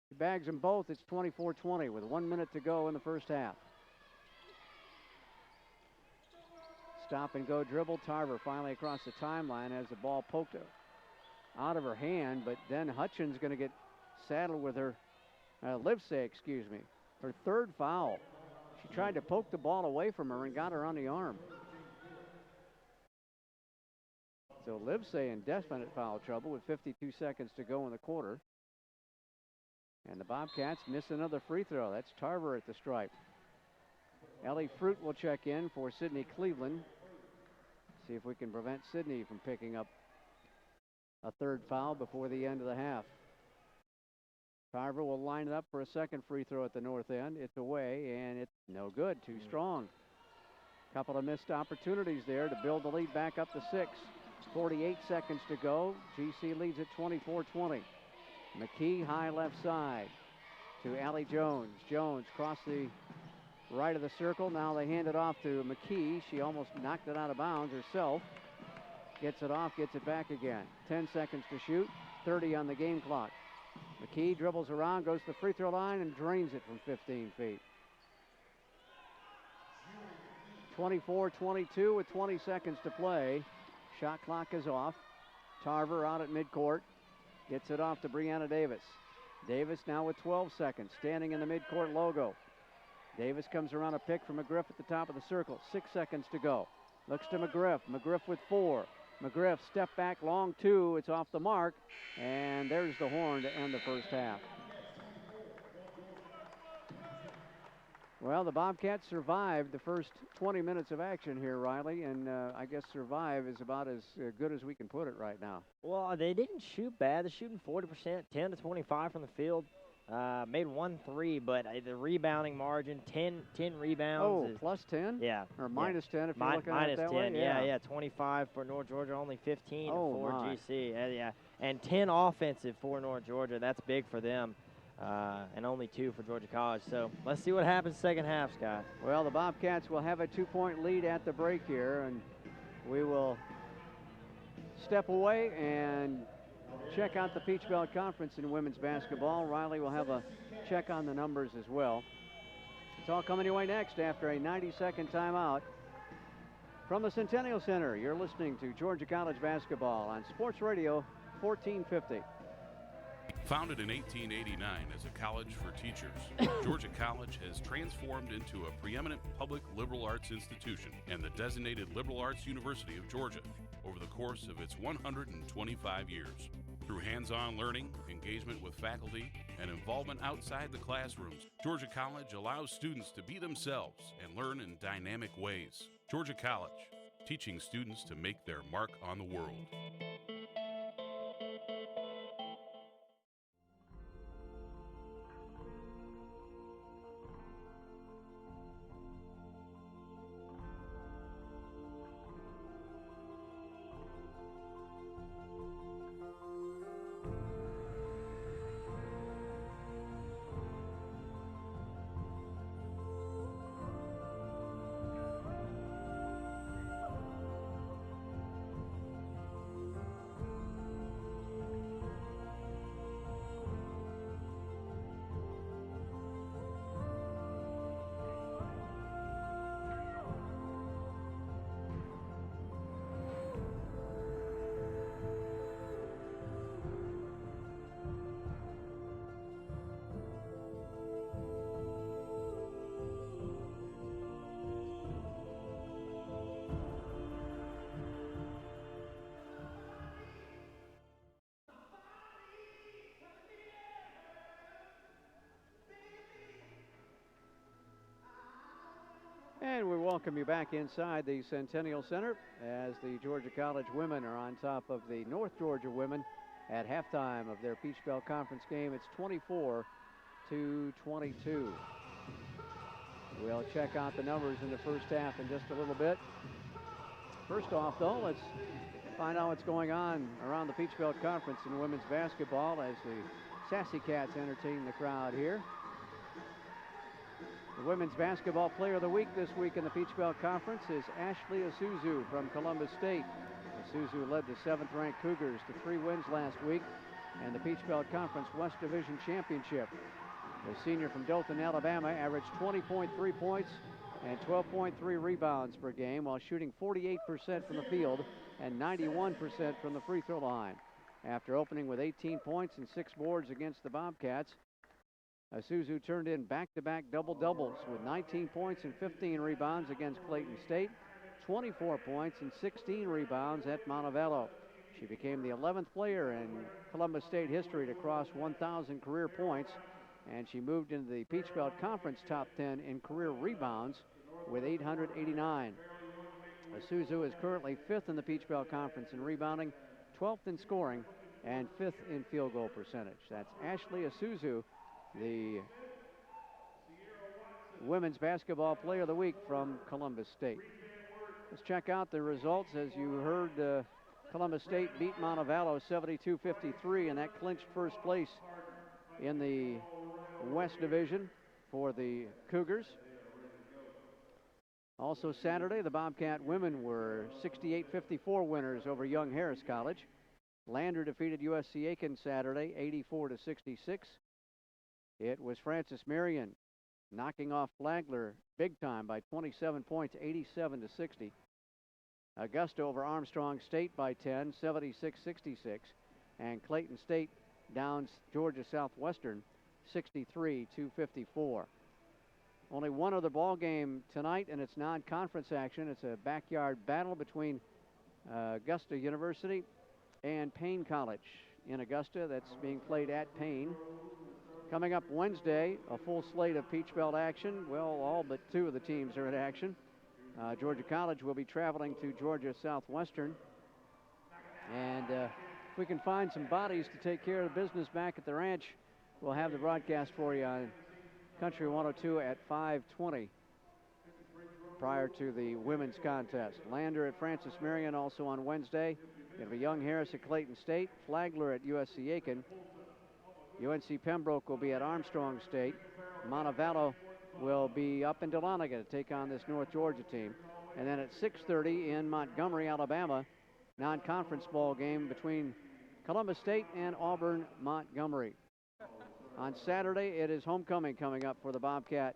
She bags them both. It's 24-20 with 1 minute to go in the first half. Stop and go dribble. Tarver finally across the timeline as the ball poked out of her hand, but then Hutchins going to get saddled with her, Livesay, excuse me, her third foul. She tried to poke the ball away from her and got her on the arm. So Livesay in definite foul trouble with 52 seconds to go in the quarter. And the Bobcats miss another free throw. That's Tarver at the stripe. Ellie Fruit will check in for Sydney Cleveland. See if we can prevent Sydney from picking up a third foul before the end of the half. Tarver will line it up for a second free throw at the north end. It's away, and it's no good. Too strong. Couple of missed opportunities there to build the lead back up to 6. 48 seconds to go. GC leads at 24-20. McKee high left side. to Allie Jones. Jones cross the right of the circle. Now they hand it off to McKee. She almost knocked it out of bounds herself. Gets it off, gets it back again. 10 seconds to shoot, 30 on the game clock. McKee dribbles around, goes to the free throw line, and drains it from 15 feet. 24-22 with 20 seconds to play. Shot clock is off. Tarver out at midcourt. Gets it off to Brianna Davis. Davis now with 12 seconds, standing in the midcourt logo. Davis comes around a pick from McGriff at the top of the circle. 6 seconds to go. Looks to McGriff. McGriff with 4. McGriff step back long 2. It's off the mark. And there's the horn to end the first half. Well, the Bobcats survived the first 20 minutes of action here, Riley, and I guess survive is about as good as we can put it right now. Well, they didn't shoot bad. They're shooting 40%, 10 to 25 from the field. Made 1 3, but the rebounding margin, 10 rebounds. Oh, plus 10? Yeah. Or minus 10 if you're looking at it that 10, way? yeah. 25 for North Georgia, only 15 for my. GC. Yeah, and 10 offensive for North Georgia. That's big for them. And only 2 for Georgia College. So let's see what happens second half, Scott. Well, the Bobcats will have a 2-point lead at the break here, and we will step away and check out the Peach Belt Conference in women's basketball. Riley will have a check on the numbers as well. It's all coming your way next after a 90-second timeout. From the Centennial Center, you're listening to Georgia College basketball on Sports Radio 1450. Founded in 1889 as a college for teachers, Georgia College has transformed into a preeminent public liberal arts institution and the designated liberal arts university of Georgia over the course of its 125 years. Through hands-on learning, engagement with faculty, and involvement outside the classrooms, Georgia College allows students to be themselves and learn in dynamic ways. Georgia College, teaching students to make their mark on the world. And we welcome you back inside the Centennial Center as the Georgia College women are on top of the North Georgia women at halftime of their Peach Belt Conference game. It's 24-22. We'll check out the numbers in the first half in just a little bit. First off, though, let's find out what's going on around the Peach Belt Conference in women's basketball as the Sassy Cats entertain the crowd here. The Women's Basketball Player of the Week this week in the Peach Belt Conference is Ashley Isuzu from Columbus State. Isuzu led the 7th-ranked Cougars to 3 wins last week and the Peach Belt Conference West Division Championship. The senior from Dothan, Alabama, averaged 20.3 points and 12.3 rebounds per game while shooting 48% from the field and 91% from the free throw line. After opening with 18 points and 6 boards against the Bobcats, Isuzu turned in back-to-back double-doubles with 19 points and 15 rebounds against Clayton State, 24 points and 16 rebounds at Montevallo. She became the 11th player in Columbus State history to cross 1,000 career points, and she moved into the Peach Belt Conference top 10 in career rebounds with 889. Isuzu is currently 5th in the Peach Belt Conference in rebounding, 12th in scoring, and 5th in field goal percentage. That's Ashley Isuzu, the Women's Basketball Player of the Week from Columbus State. Let's check out the results. As you heard, Columbus State beat Montevallo 72-53, and that clinched first place in the West Division for the Cougars. Also Saturday, the Bobcat women were 68-54 winners over Young Harris College. Lander defeated USC Aiken Saturday, 84-66. It was Francis Marion knocking off Flagler big time by 27 points, 87-60. Augusta over Armstrong State by 10, 76-66. And Clayton State downs Georgia Southwestern 63-54. Only one other ball game tonight, and it's non-conference action. It's a backyard battle between Augusta University and Payne College in Augusta. That's being played at Payne. Coming up Wednesday, a full slate of Peach Belt action. Well, all but two of the teams are in action. Georgia College will be traveling to Georgia Southwestern. And if we can find some bodies to take care of the business back at the ranch, we'll have the broadcast for you on Country 102 at 5:20 prior to the women's contest. Lander at Francis Marion also on Wednesday. It'll be Young Harris at Clayton State, Flagler at USC Aiken. UNC Pembroke will be at Armstrong State. Montevallo will be up in Dahlonega to take on this North Georgia team. And then at 6:30 in Montgomery, Alabama, non-conference ball game between Columbus State and Auburn Montgomery. On Saturday, it is homecoming coming up for the Bobcat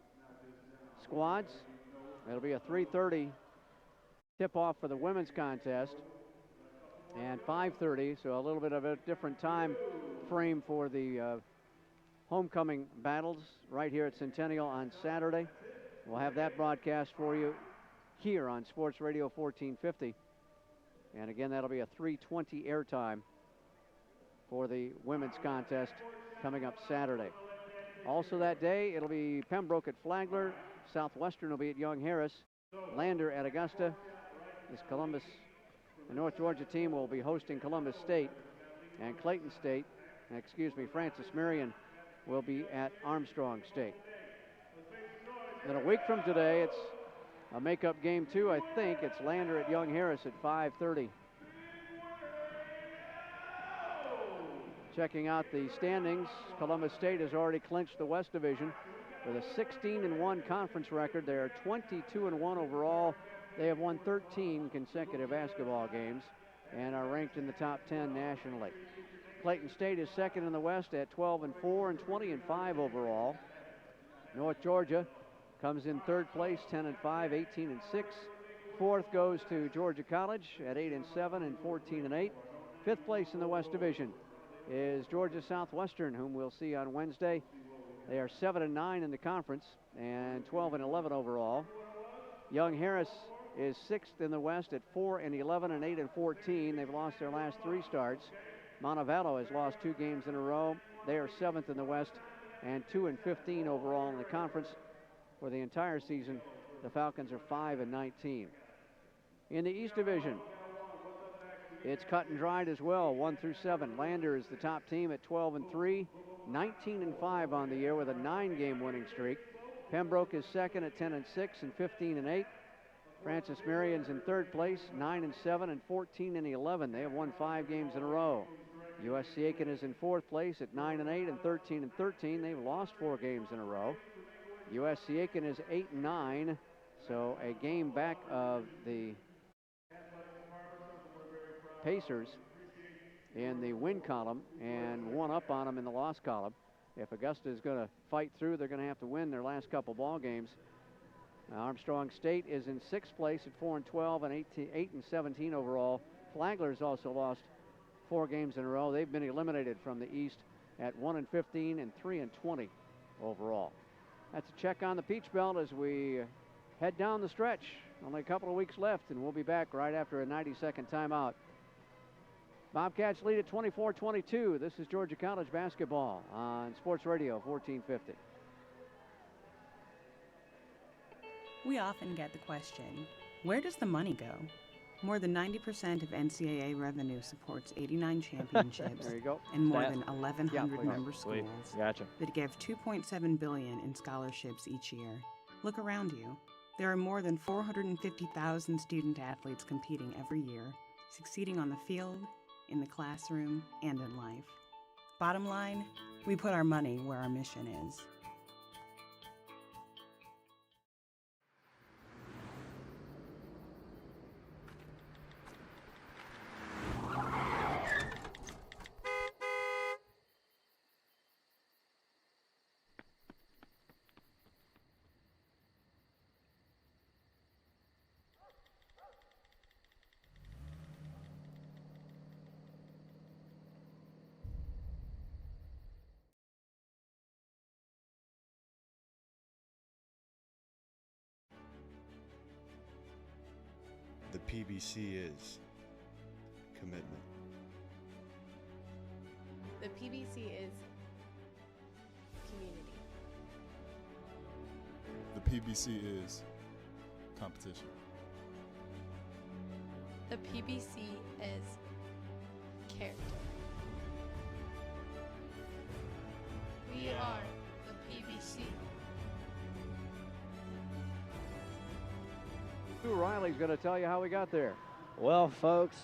squads. It'll be a 3:30 tip-off for the women's contest. And 5:30, so a little bit of a different time frame for the homecoming battles right here at Centennial on Saturday. We'll have that broadcast for you here on Sports Radio 1450. And again, that'll be a 3:20 airtime for the women's contest coming up Saturday. Also that day, it'll be Pembroke at Flagler. Southwestern will be at Young Harris. Lander at Augusta. This Columbus, the North Georgia team will be hosting Columbus State. And Clayton State, Francis Marion will be at Armstrong State. Then a week from today, it's a makeup game too, I think. It's Lander at Young Harris at 5:30. Checking out the standings, Columbus State has already clinched the West Division with a 16-1 conference record. They are 22-1 overall. They have won 13 consecutive basketball games and are ranked in the top 10 nationally. Clayton State is second in the West at 12-4 and 20-5 overall. North Georgia comes in third place, 10-5, 18-6. Fourth goes to Georgia College at 8-7 and 14-8. Fifth place in the West Division is Georgia Southwestern, whom we'll see on Wednesday. They are 7-9 in the conference and 12-11 overall. Young Harris is sixth in the West at 4-11 and 8-14. They've lost their last three starts. Montevallo has lost 2 games in a row. They are seventh in the West and 2-15 overall in the conference. For the entire season, the Falcons are 5-19. In the East Division, it's cut and dried as well, 1-7. Lander is the top team at 12-3, 19-5 on the year with a 9-game winning streak. Pembroke is second at 10-6 and 15-8. Francis Marion's in third place, 9-7 and 14-11. They have won 5 games in a row. USC Aiken is in fourth place at 9-8 and 13-13. They've lost 4 games in a row. USC Aiken is 8-9, so a game back of the Pacers in the win column and one up on them in the loss column. If Augusta is going to fight through, they're going to have to win their last couple ball games. Armstrong State is in sixth place at 4-12 and 8-17 overall. Flagler's also lost 4 games in a row. They've been eliminated from the East at 1-15 and 3-20 overall. That's a check on the Peach Belt as we head down the stretch. Only a couple of weeks left, and we'll be back right after a 90-second timeout. Bobcats lead at 24-22. This is Georgia College basketball on Sports Radio 1450. We often get the question, where does the money go? More than 90% of NCAA revenue supports 89 championships There you go. and more than 1,100 please. member schools Gotcha. that give $2.7 billion in scholarships each year. Look around you. There are more than 450,000 student athletes competing every year, succeeding on the field, in the classroom, and in life. Bottom line, we put our money where our mission is. The PBC is commitment. The PBC is community. The PBC is competition. The PBC is character. We are the PBC. Riley's going to tell you how we got there. Well, folks,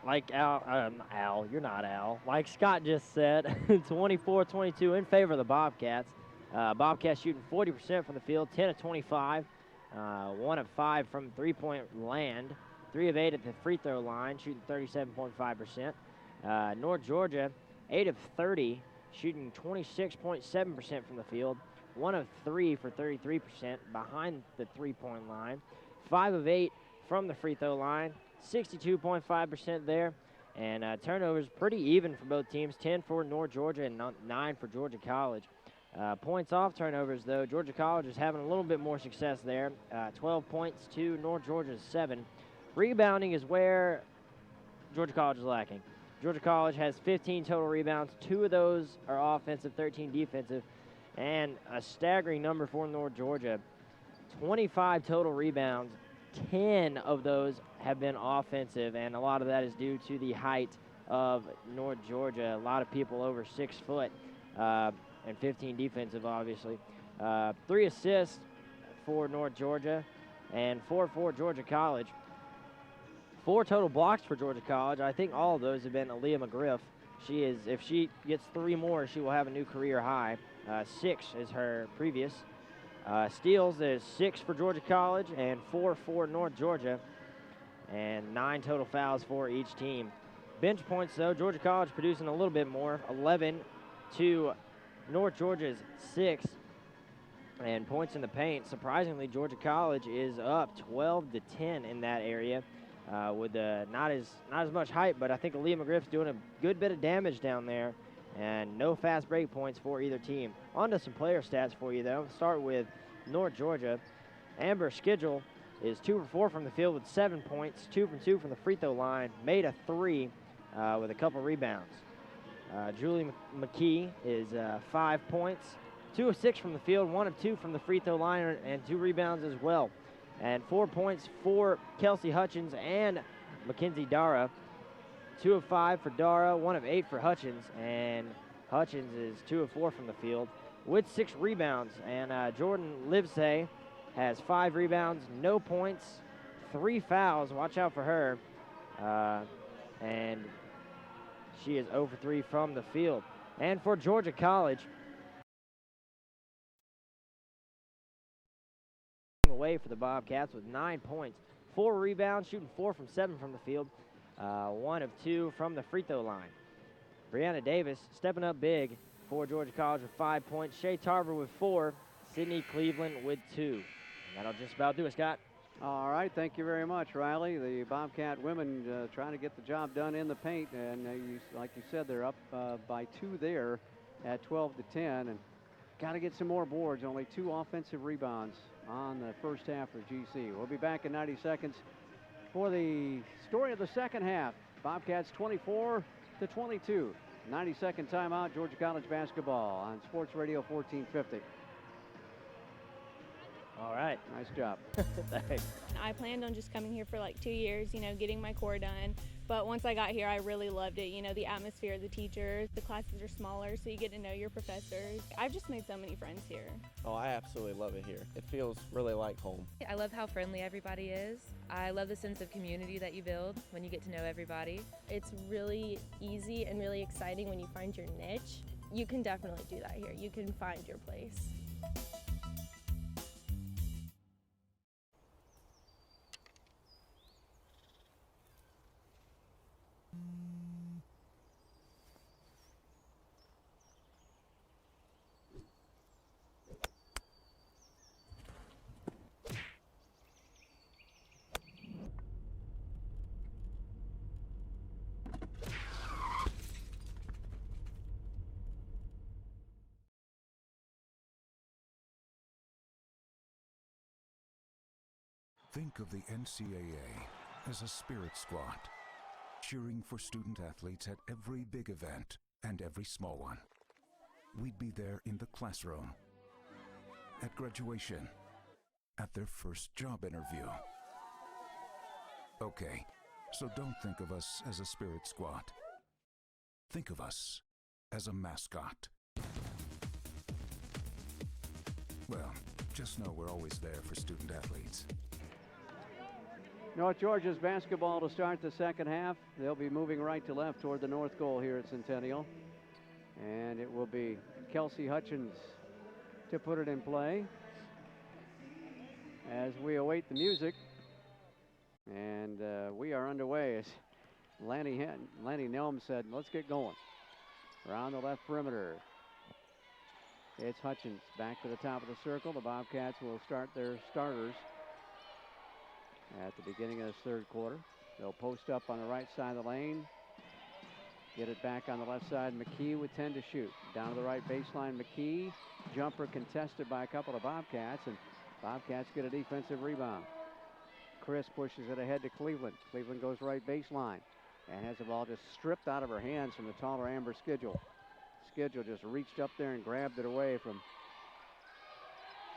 like Al, you're not Al. Like Scott just said, 24-22 in favor of the Bobcats. Bobcats shooting 40% from the field, 10 of 25, 1 of 5 from three-point land, 3 of 8 at the free throw line, shooting 37.5%. North Georgia, 8 of 30, shooting 26.7% from the field, 1 of 3 for 33% behind the three-point line, 5 of 8 from the free throw line, 62.5% there. And turnovers pretty even for both teams, 10 for North Georgia and 9 for Georgia College. Points off turnovers, though, Georgia College is having a little bit more success there. 12 points to North Georgia's 7. Rebounding is where Georgia College is lacking. Georgia College has 15 total rebounds. 2 of those are offensive, 13 defensive. And a staggering number for North Georgia, 25 total rebounds. 10 of those have been offensive, and a lot of that is due to the height of North Georgia. A lot of people over 6 foot, and 15 defensive, obviously. 3 assists for North Georgia, and 4 for Georgia College. 4 total blocks for Georgia College. I think all of those have been Aaliyah McGriff. If she gets 3 more, she will have a new career high. 6 is her previous. Steals is 6 for Georgia College and 4 for North Georgia, and 9 total fouls for each team. Bench points, though, Georgia College producing a little bit more, 11 to North Georgia's 6. And points in the paint, surprisingly, Georgia College is up 12-10 in that area, with not as much height, but I think Aaliyah McGriff's doing a good bit of damage down there. And no fast break points for either team. On to some player stats for you, though. Start with North Georgia. Amber Schedule is 2 for 4 from the field with 7 points, 2 from 2 from the free throw line, made a 3 with a couple rebounds. Julie McKee is 5 points, 2 of 6 from the field, 1 of 2 from the free throw line, and 2 rebounds as well. And 4 points for Kelsey Hutchins and Mackenzie Dara. 2 of 5 for Dara, 1 of 8 for Hutchins, and Hutchins is 2 of 4 from the field with 6 rebounds. And Jordan Livesay has 5 rebounds, no points, 3 fouls. Watch out for her. And she is 0 for 3 from the field. And for Georgia College, away for the Bobcats with 9 points, 4 rebounds, shooting 4 from 7 from the field. 1 of 2 from the free throw line. Brianna Davis stepping up big for Georgia College with 5 points. Shay Tarver with 4. Sydney Cleveland with 2. And that'll just about do it, Scott. All right, thank you very much, Riley. The Bobcat women trying to get the job done in the paint, and like you said, they're up by 2 there at 12-10, and got to get some more boards. Only 2 offensive rebounds on the first half for GC. We'll be back in 90 seconds for the story of the second half. Bobcats 24-22. 90-second timeout, Georgia College basketball on Sports Radio 1450. All right. Nice job. Thanks. I planned on just coming here for like 2 years, getting my core done. But once I got here, I really loved it. The atmosphere, the teachers, the classes are smaller, so you get to know your professors. I've just made so many friends here. Oh, I absolutely love it here. It feels really like home. I love how friendly everybody is. I love the sense of community that you build when you get to know everybody. It's really easy and really exciting when you find your niche. You can definitely do that here. You can find your place. Think of the NCAA as a spirit squad, cheering for student athletes at every big event and every small one. We'd be there in the classroom, at graduation, at their first job interview. Okay, so don't think of us as a spirit squad. Think of us as a mascot. Well, just know we're always there for student athletes. North Georgia's basketball to start the second half. They'll be moving right to left toward the north goal here at Centennial. And it will be Kelsey Hutchins to put it in play as we await the music. And we are underway, as Lanny Nelm said, let's get going. Around the left perimeter. It's Hutchins back to the top of the circle. The Bobcats will start their starters at the beginning of this third quarter. They'll post up on the right side of the lane. Get it back on the left side. McKee with 10 to shoot. Down to the right baseline, McKee. Jumper contested by a couple of Bobcats, and Bobcats get a defensive rebound. Chris pushes it ahead to Cleveland. Cleveland goes right baseline and has the ball just stripped out of her hands from the taller Amber Schedule. Schedule just reached up there and grabbed it away from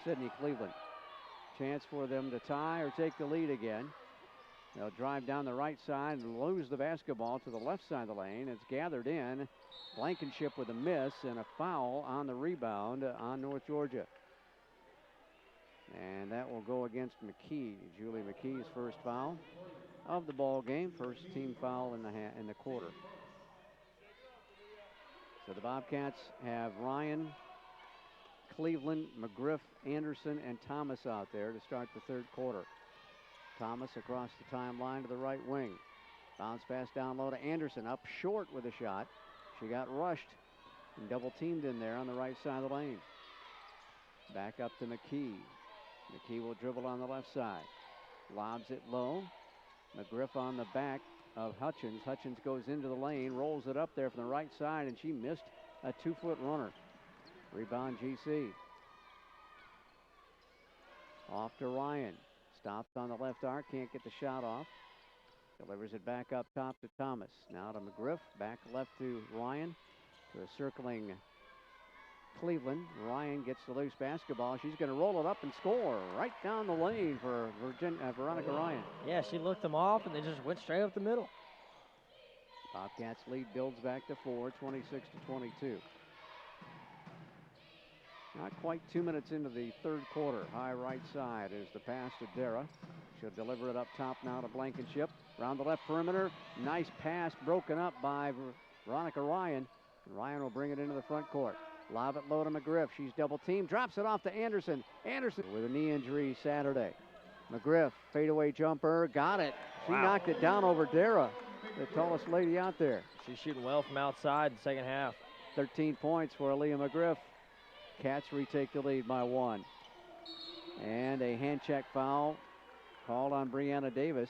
Sydney Cleveland. Chance for them to tie or take the lead again. They'll drive down the right side and lose the basketball to the left side of the lane. It's gathered in. Blankenship with a miss and a foul on the rebound on North Georgia. And that will go against McKee. Julie McKee's first foul of the ball game. First team foul in the quarter. So the Bobcats have Ryan, Cleveland, McGriff, Anderson, and Thomas out there to start the third quarter. Thomas across the timeline to the right wing. Bounce pass down low to Anderson. Up short with a shot. She got rushed and double teamed in there on the right side of the lane. Back up to McKee. McKee will dribble on the left side. Lobs it low. McGriff on the back of Hutchins. Hutchins goes into the lane, rolls it up there from the right side, and she missed a 2-foot runner. Rebound GC. Off to Ryan. Stops on the left arc, can't get the shot off. Delivers it back up top to Thomas. Now to McGriff, back left to Ryan. To a circling Cleveland. Ryan gets the loose basketball. She's going to roll it up and score right down the lane for Veronica Ryan. Yeah, she looked them off and they just went straight up the middle. Bobcats lead builds back to 4, 26-22. Not quite 2 minutes into the third quarter. High right side is the pass to Dara. She'll deliver it up top now to Blankenship. Around the left perimeter. Nice pass broken up by Veronica Ryan. And Ryan will bring it into the front court. Lob it low to McGriff. She's double teamed. Drops it off to Anderson. Anderson with a knee injury Saturday. McGriff, fadeaway jumper. Got it. She knocked it down over Dara, the tallest lady out there. She's shooting well from outside in the second half. 13 points for Aaliyah McGriff. Cats retake the lead by 1. And a hand check foul called on Brianna Davis.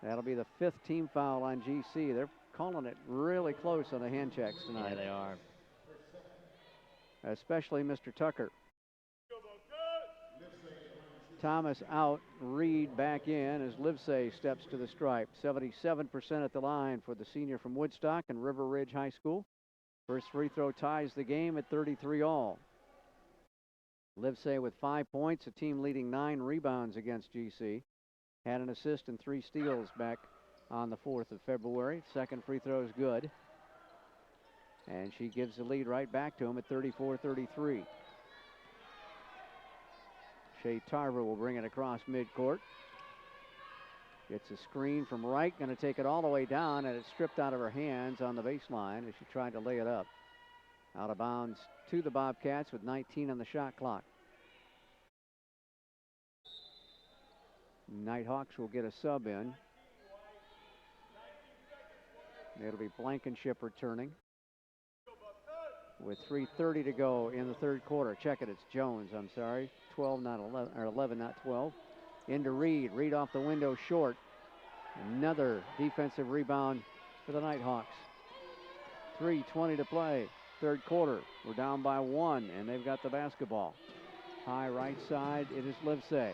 That'll be the 5th team foul on GC. They're calling it really close on the hand checks tonight. Yeah, they are. Especially Mr. Tucker. Thomas out, Reed back in as Livesay steps to the stripe. 77% at the line for the senior from Woodstock and River Ridge High School. First free throw ties the game at 33 all. Livesay with 5 points, a team leading 9 rebounds against GC. Had an assist and 3 steals back on the 4th of February. Second free throw is good. And she gives the lead right back to him at 34-33. Shea Tarver will bring it across midcourt. Gets a screen from Wright, going to take it all the way down, and it's stripped out of her hands on the baseline as she tried to lay it up. Out of bounds to the Bobcats with 19 on the shot clock. Nighthawks will get a sub in. It'll be Blankenship returning with 3:30 to go in the third quarter. Check it, it's Jones, I'm sorry. 12, not 11, or 11, not 12. Into Reed. Reed off the window short. Another defensive rebound for the Nighthawks. 3:20 to play. Third quarter. We're down by 1, and they've got the basketball. High right side, it is Livesay.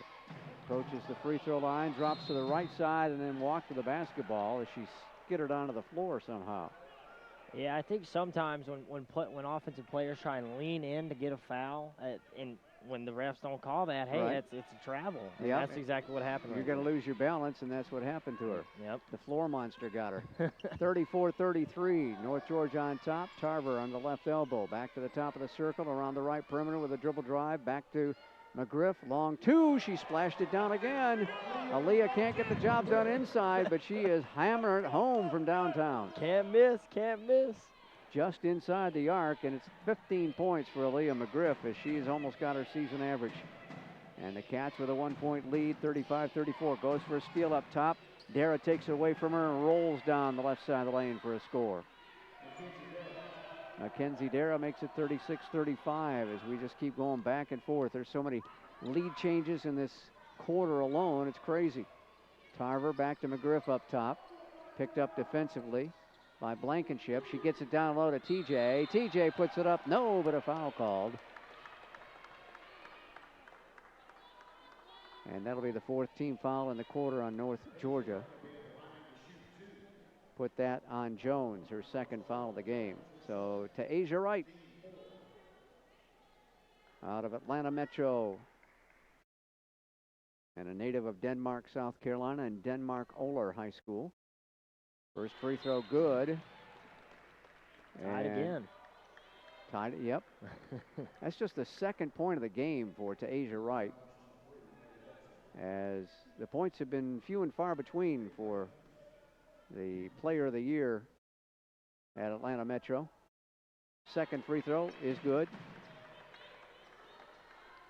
Approaches the free throw line, drops to the right side, and then walked to the basketball as she skittered onto the floor somehow. Yeah, I think sometimes when offensive players try and lean in to get a foul, and when the refs don't call that, hey, Right. it's a travel. And Yep. that's exactly what happened. You're going to lose your balance, and that's what happened to her. Yep. The floor monster got her. 34-33, North Georgia on top. Tarver on the left elbow. Back to the top of the circle, around the right perimeter with a dribble drive. Back to McGriff, long two. She splashed it down again. Aaliyah can't get the job done inside, but she is hammering it home from downtown. Can't miss, can't miss. Just inside the arc, and it's 15 points for Aaliyah McGriff as she's almost got her season average. And the Cats with a 1-point lead, 35-34. Goes for a steal up top. Dara takes it away from her and rolls down the left side of the lane for a score. Mackenzie Dara makes it 36-35 as we just keep going back and forth. There's so many lead changes in this quarter alone. It's crazy. Tarver back to McGriff up top. Picked up defensively by Blankenship. She gets it down low to TJ. TJ puts it up. No, but a foul called. And that'll be the fourth team foul in the quarter on North Georgia. Put that on Jones, her second foul of the game. So to Asia Wright out of Atlanta Metro, and a native of Denmark, South Carolina, and Denmark Oler High School. First free throw good. Tied again. Tied, yep. That's just the second point of the game for Asia Wright, as the points have been few and far between for the player of the year at Atlanta Metro. Second free throw is good.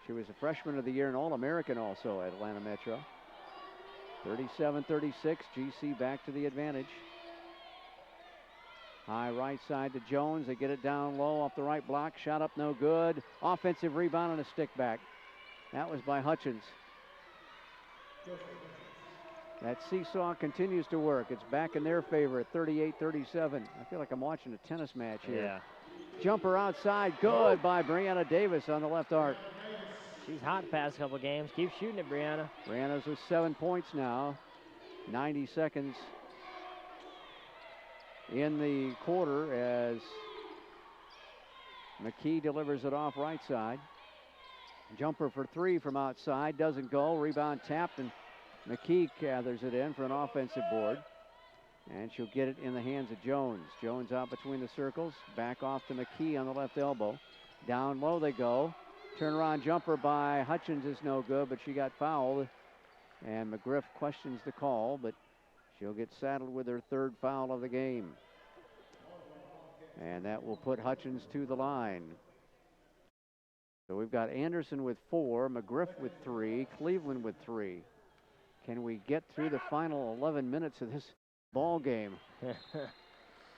She was a freshman of the year and All-American also at Atlanta Metro. 37-36, GC back to the advantage. High right side to Jones. They get it down low off the right block. Shot up no good. Offensive rebound and a stick back. That was by Hutchins. That seesaw continues to work. It's back in their favor at 38-37. I feel like I'm watching a tennis match here. Yeah. Jumper outside, good by Brianna Davis on the left arc. She's hot the past couple games. Keep shooting it, Brianna. Brianna's with 7 points now. 90 seconds in the quarter as McKee delivers it off right side. Jumper for three from outside, doesn't go. Rebound tapped, and McKee gathers it in for an offensive board. And she'll get it in the hands of Jones. Jones out between the circles. Back off to McKee on the left elbow. Down low they go. Turnaround jumper by Hutchins is no good, but she got fouled. And McGriff questions the call, but she'll get saddled with her third foul of the game. And that will put Hutchins to the line. So we've got Anderson with 4, McGriff with 3, Cleveland with 3. Can we get through the final 11 minutes of this ball game?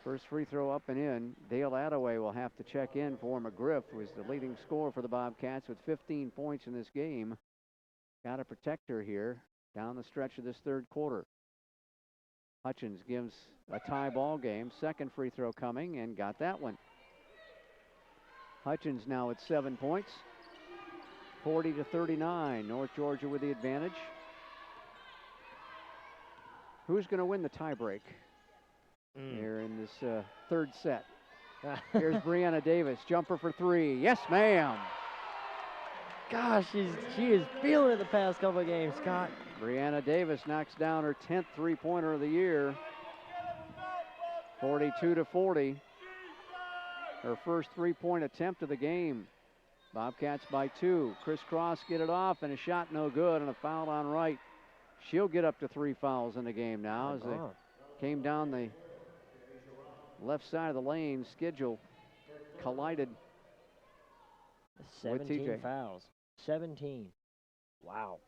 First free throw up and in. Dale Attaway will have to check in for McGriff, who is the leading scorer for the Bobcats with 15 points in this game. Got to protect her here down the stretch of this third quarter. Hutchins gives a tie ball game. Second free throw coming, and got that one. Hutchins now at 7 points. 40-39. North Georgia with the advantage. Who's going to win the tiebreak here in this third set? Here's Brianna Davis. Jumper for three. Yes, ma'am. Gosh, she is feeling it the past couple of games, Scott. Brianna Davis knocks down her 10th three-pointer of the year. 42-40. Her first three-point attempt of the game. Bobcats by 2. Crisscross get it off, and a shot no good, and a foul on Wright. She'll get up to 3 fouls in the game now as they came down the left side of the lane. Schedule collided 17 with TJ. fouls. 17. Wow.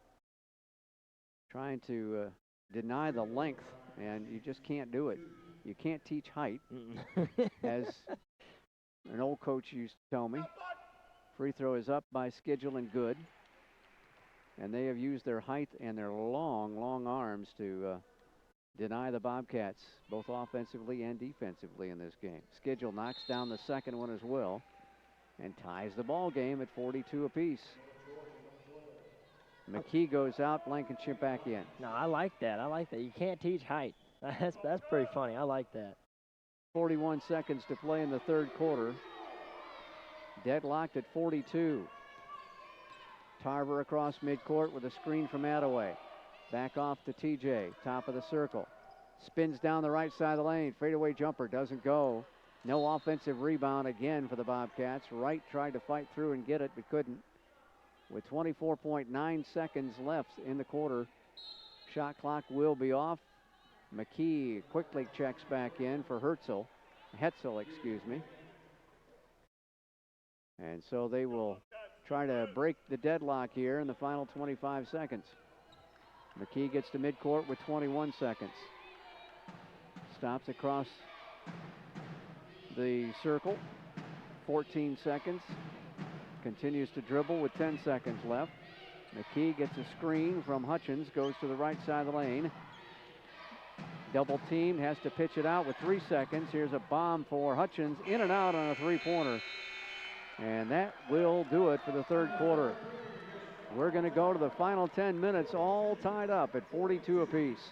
Trying to deny the length, and you just can't do it. You can't teach height, as an old coach used to tell me. Free throw is up by Schedule and good. And they have used their height and their long, long arms to deny the Bobcats, both offensively and defensively in this game. Schedule knocks down the second one as well and ties the ball game at 42 apiece. McKee goes out, Blankenship back in. No, I like that. I like that. You can't teach height. That's pretty funny. I like that. 41 seconds to play in the third quarter. Deadlocked at 42. Tarver across midcourt with a screen from Attaway. Back off to TJ, top of the circle. Spins down the right side of the lane. Fadeaway jumper doesn't go. No offensive rebound again for the Bobcats. Wright tried to fight through and get it, but couldn't. With 24.9 seconds left in the quarter, shot clock will be off. McKee quickly checks back in for Hetzel, excuse me. And so they will try to break the deadlock here in the final 25 seconds. McKee gets to midcourt with 21 seconds. Stops across the circle, 14 seconds. Continues to dribble with 10 seconds left. McKee gets a screen from Hutchins, goes to the right side of the lane. Double team, has to pitch it out with 3 seconds. Here's a bomb for Hutchins, in and out on a three-pointer. And that will do it for the third quarter. We're going to go to the final 10 minutes, all tied up at 42 apiece.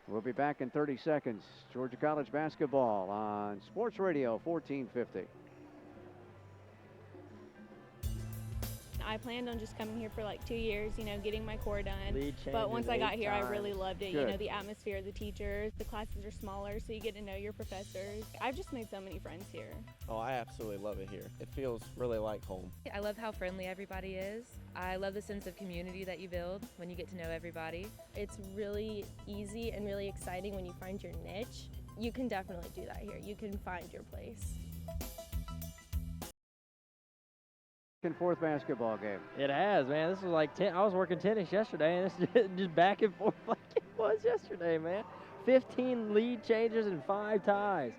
We'll be back in 30 seconds. Georgia College basketball on Sports Radio 1450. I planned on just coming here for like 2 years, getting my core done. But once I got here, I really loved it. Good. The atmosphere, the teachers, the classes are smaller, so you get to know your professors. I've just made so many friends here. Oh, I absolutely love it here. It feels really like home. I love how friendly everybody is. I love the sense of community that you build when you get to know everybody. It's really easy and really exciting when you find your niche. You can definitely do that here. You can find your place. And fourth basketball game. It has, man. This was like I was working tennis yesterday, and it's just back and forth like it was yesterday, man. 15 lead changes and 5 ties,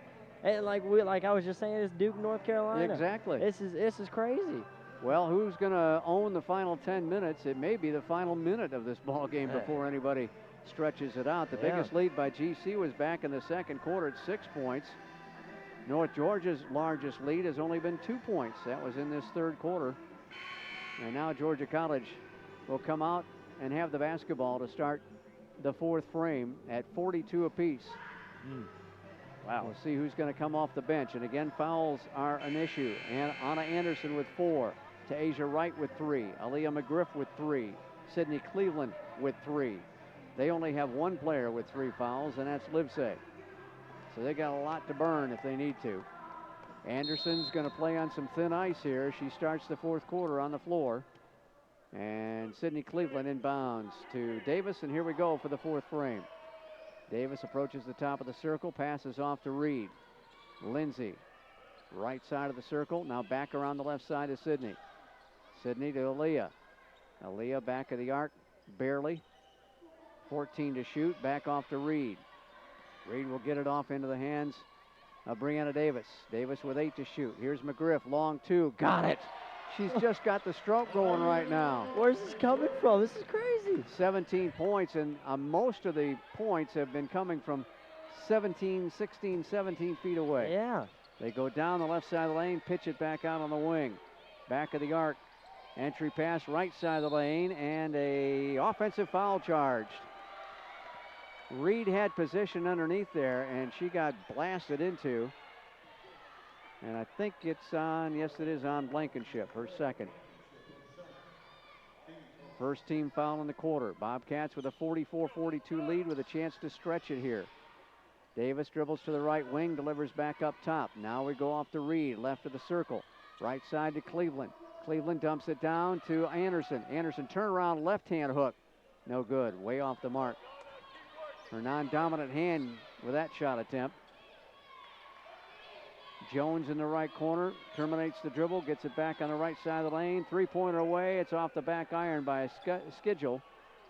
and like I was just saying, it's Duke, North Carolina. Exactly. This is crazy. Well, who's going to own the final 10 minutes? It may be the final minute of this ball game before anybody stretches it out. The biggest lead by GC was back in the second quarter at 6 points. North Georgia's largest lead has only been 2 points. That was in this third quarter. And now Georgia College will come out and have the basketball to start the fourth frame at 42 apiece. Wow. We'll see who's going to come off the bench. And again, fouls are an issue. And Anna Anderson with 4. Ta'Asia Wright with 3. Aaliyah McGriff with 3. Sydney Cleveland with 3. They only have one player with 3 fouls, and that's Livesey. So they got a lot to burn if they need to. Anderson's going to play on some thin ice here. She starts the fourth quarter on the floor. And Sydney Cleveland inbounds to Davis, and here we go for the fourth frame. Davis approaches the top of the circle, passes off to Reed. Lindsay, right side of the circle, now back around the left side of Sydney. Sydney to Aaliyah. Aaliyah back of the arc, barely. 14 to shoot, back off to Reed. Reed will get it off into the hands of Brianna Davis. Davis with 8 to shoot. Here's McGriff, long 2, got it. She's just got the stroke going right now. Where's this coming from? This is crazy. 17 points, and most of the points have been coming from 17, 16, 17 feet away. Yeah. They go down the left side of the lane, pitch it back out on the wing. Back of the arc. Entry pass right side of the lane, and a offensive foul charged. Reed had position underneath there, and she got blasted into. And I think it's on, yes it is on Blankenship, her second. First team foul in the quarter. Bobcats with a 44-42 lead with a chance to stretch it here. Davis dribbles to the right wing, delivers back up top. Now we go off to Reed, left of the circle. Right side to Cleveland. Cleveland dumps it down to Anderson. Anderson turnaround left-hand hook. No good, way off the mark. Her non-dominant hand with that shot attempt. Jones in the right corner, terminates the dribble, gets it back on the right side of the lane. Three-pointer away, it's off the back iron by a Schedule.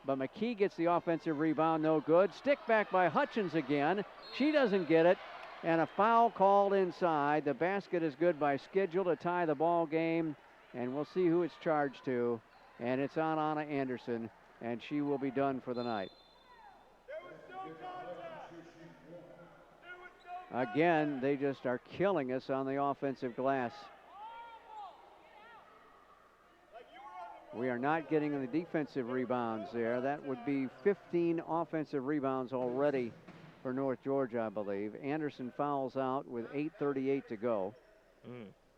But McKee gets the offensive rebound, no good. Stick back by Hutchins again. She doesn't get it, and a foul called inside. The basket is good by Schedule to tie the ball game, and we'll see who it's charged to. And it's on Anna Anderson, and she will be done for the night. Again, they just are killing us on the offensive glass. We are not getting the defensive rebounds there. That would be 15 offensive rebounds already for North Georgia, I believe. Anderson fouls out with 8:38 to go.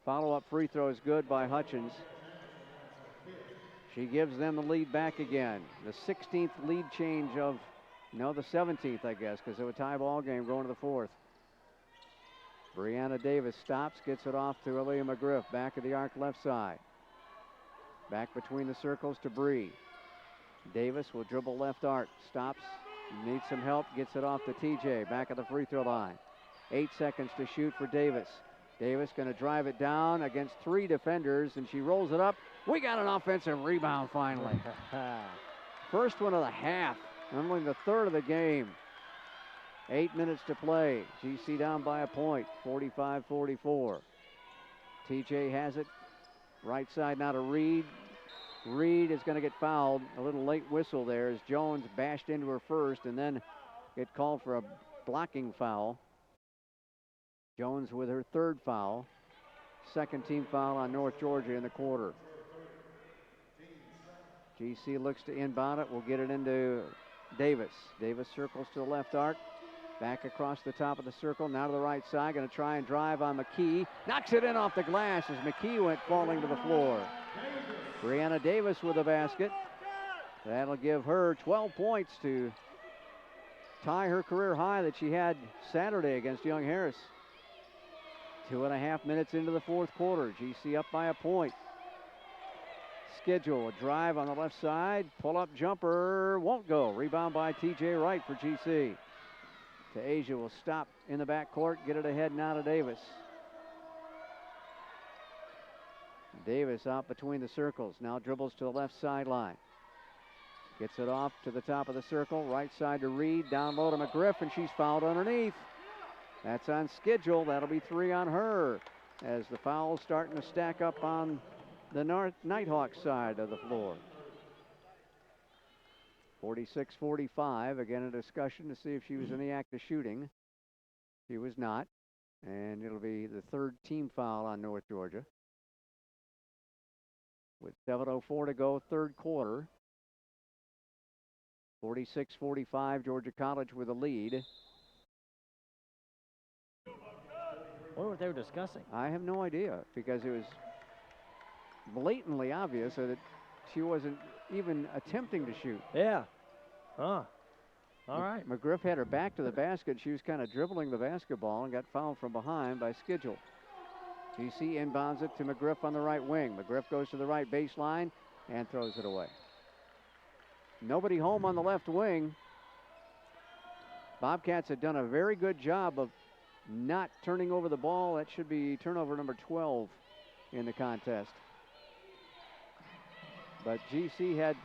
Follow-up free throw is good by Hutchins. She gives them the lead back again. The 16th lead change of, no, the 17th, I guess, because it was a tie ball game going to the 4th. Brianna Davis stops, gets it off to Aaliyah McGriff, back of the arc left side. Back between the circles to Bree. Davis will dribble left arc, stops, needs some help, gets it off to TJ, back at the free throw line. 8 seconds to shoot for Davis. Davis going to drive it down against 3 defenders, and she rolls it up. We got an offensive rebound finally. First one of the half, only the 3rd of the game. 8 minutes to play. GC down by a point, 45-44. TJ has it. Right side now to Reed. Reed is going to get fouled. A little late whistle there as Jones bashed into her first and then get called for a blocking foul. Jones with her 3rd foul. 2nd team foul on North Georgia in the quarter. GC looks to inbound it. We'll get it into Davis. Davis circles to the left arc. Back across the top of the circle. Now to the right side. Going to try and drive on McKee. Knocks it in off the glass as McKee went falling to the floor. Brianna Davis with a basket. That'll give her 12 points to tie her career high that she had Saturday against Young Harris. 2.5 minutes into the 4th quarter. GC up by a point. Schedule, a drive on the left side. Pull-up jumper won't go. Rebound by TJ Wright for GC. To Asia will stop in the backcourt. Get it ahead now to Davis. Davis out between the circles. Now dribbles to the left sideline. Gets it off to the top of the circle. Right side to Reed. Down low to McGriff, and she's fouled underneath. That's on Schedule. That'll be 3 on her as the foul's starting to stack up on the Nighthawks side of the floor. 46-45. Again, a discussion to see if she was in the act of shooting. She was not. And it'll be the 3rd team foul on North Georgia. With 7:04 to go, 3rd quarter. 46-45, Georgia College with a lead. What were they discussing? I have no idea, because it was blatantly obvious that she wasn't even attempting to shoot. Yeah. Huh. All right. McGriff had her back to the basket. She was kind of dribbling the basketball and got fouled from behind by Schedule. GC inbounds it to McGriff on the right wing. McGriff goes to the right baseline and throws it away. Nobody home on the left wing. Bobcats had done a very good job of not turning over the ball. That should be turnover number 12 in the contest. But GC had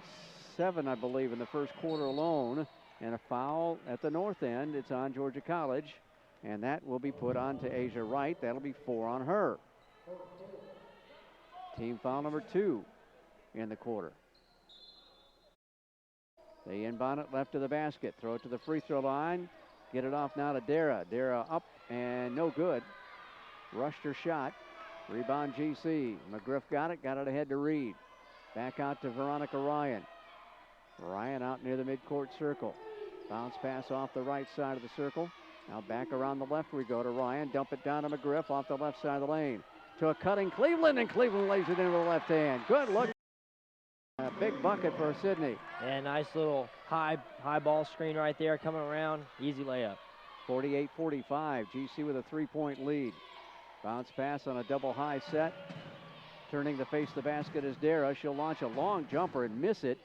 7, I believe, in the 1st quarter alone. And a foul at the north end. It's on Georgia College. And that will be put on to Asia Wright. That'll be 4 on her. Team foul number 2 in the quarter. They inbound it left to the basket. Throw it to the free throw line. Get it off now to Dara. Dara up and no good. Rushed her shot. Rebound GC. McGriff got it ahead to Reed. Back out to Veronica Ryan. Ryan out near the midcourt circle. Bounce pass off the right side of the circle. Now back around the left we go to Ryan. Dump it down to McGriff off the left side of the lane. To a cutting Cleveland, and Cleveland lays it into the left hand. Good look. A big bucket for Sydney. And nice little high ball screen right there coming around. Easy layup. 48-45. GC with a 3-point lead. Bounce pass on a double high set. Turning to face the basket is Dara. She'll launch a long jumper and miss it.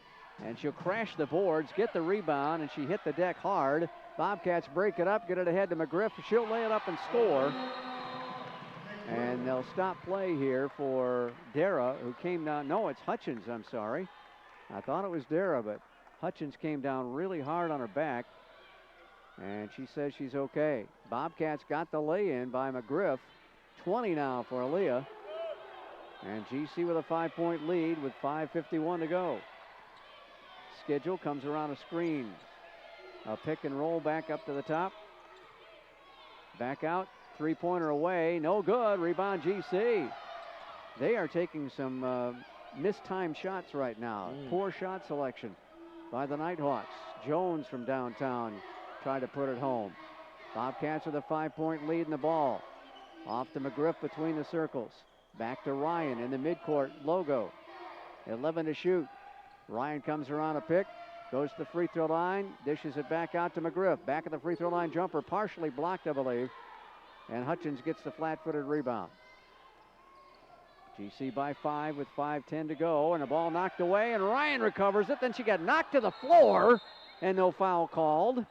And she'll crash the boards, get the rebound, and she hit the deck hard. Bobcats break it up, get it ahead to McGriff. She'll lay it up and score. And they'll stop play here for Dara, who came down. No, it's Hutchins, I'm sorry. I thought it was Dara, but Hutchins came down really hard on her back. And she says she's okay. Bobcats got the lay-in by McGriff. 20 now for Aaliyah. And GC with a 5-point lead with 5:51 to go. Schedule comes around a screen. A pick and roll back up to the top. Back out. 3-pointer away. No good. Rebound GC. They are taking some mistimed shots right now. Poor shot selection by the Nighthawks. Jones from downtown tried to put it home. Bobcats with a 5-point lead in the ball. Off to McGriff between the circles. Back to Ryan in the midcourt logo. 11 to shoot. Ryan comes around a pick, goes to the free throw line, dishes it back out to McGriff. Back at the free throw line jumper, partially blocked, I believe. And Hutchins gets the flat-footed rebound. GC by 5 with 5:10 to go, and the ball knocked away, and Ryan recovers it. Then she got knocked to the floor, and no foul called.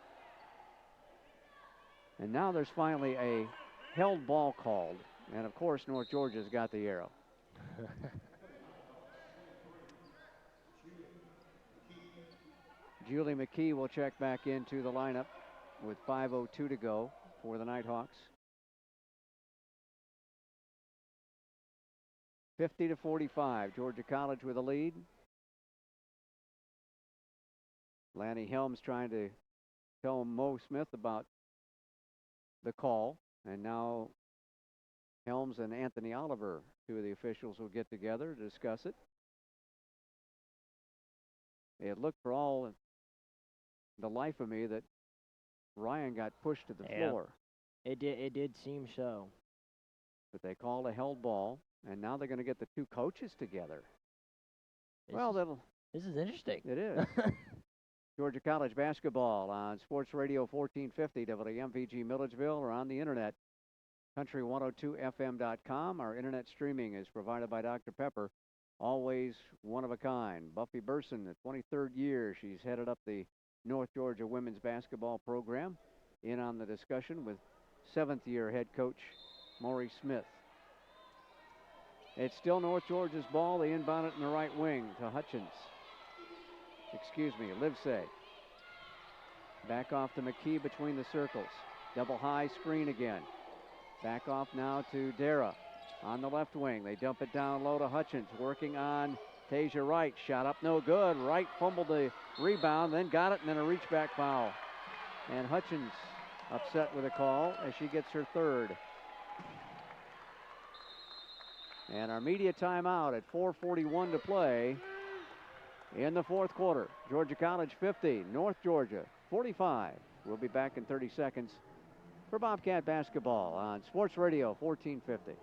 And now there's finally a held ball called. And, of course, North Georgia's got the arrow. Julie McKee will check back into the lineup with 5:02 to go for the Nighthawks. 50-45, Georgia College with a lead. Lanny Helms trying to tell Mo Smith about the call, and now Helms and Anthony Oliver, two of the officials, will get together to discuss it. It looked for all the life of me that Ryan got pushed to the floor. It did seem so. But they called a held ball, and now they're going to get the two coaches together. This is interesting. It is. Georgia College basketball on Sports Radio 1450 WMVG Milledgeville, or on the internet, country102fm.com. Our internet streaming is provided by Dr. Pepper, always one of a kind. Buffy Burson, the 23rd year, she's headed up the North Georgia women's basketball program, in on the discussion with 7th-year head coach Maury Smith. It's still North Georgia's ball. They inbound it in the right wing to Hutchins. Livesay. Back off to McKee between the circles. Double high screen again. Back off now to Dara on the left wing. They dump it down low to Hutchins, working on Tasia Wright. Shot up, no good. Wright fumbled the rebound, then got it, and then a reach back foul. And Hutchins upset with a call as she gets her third. And our media timeout at 4:41 to play in the fourth quarter. Georgia College 50, North Georgia 45. We'll be back in 30 seconds for Bobcat basketball on Sports Radio 1450.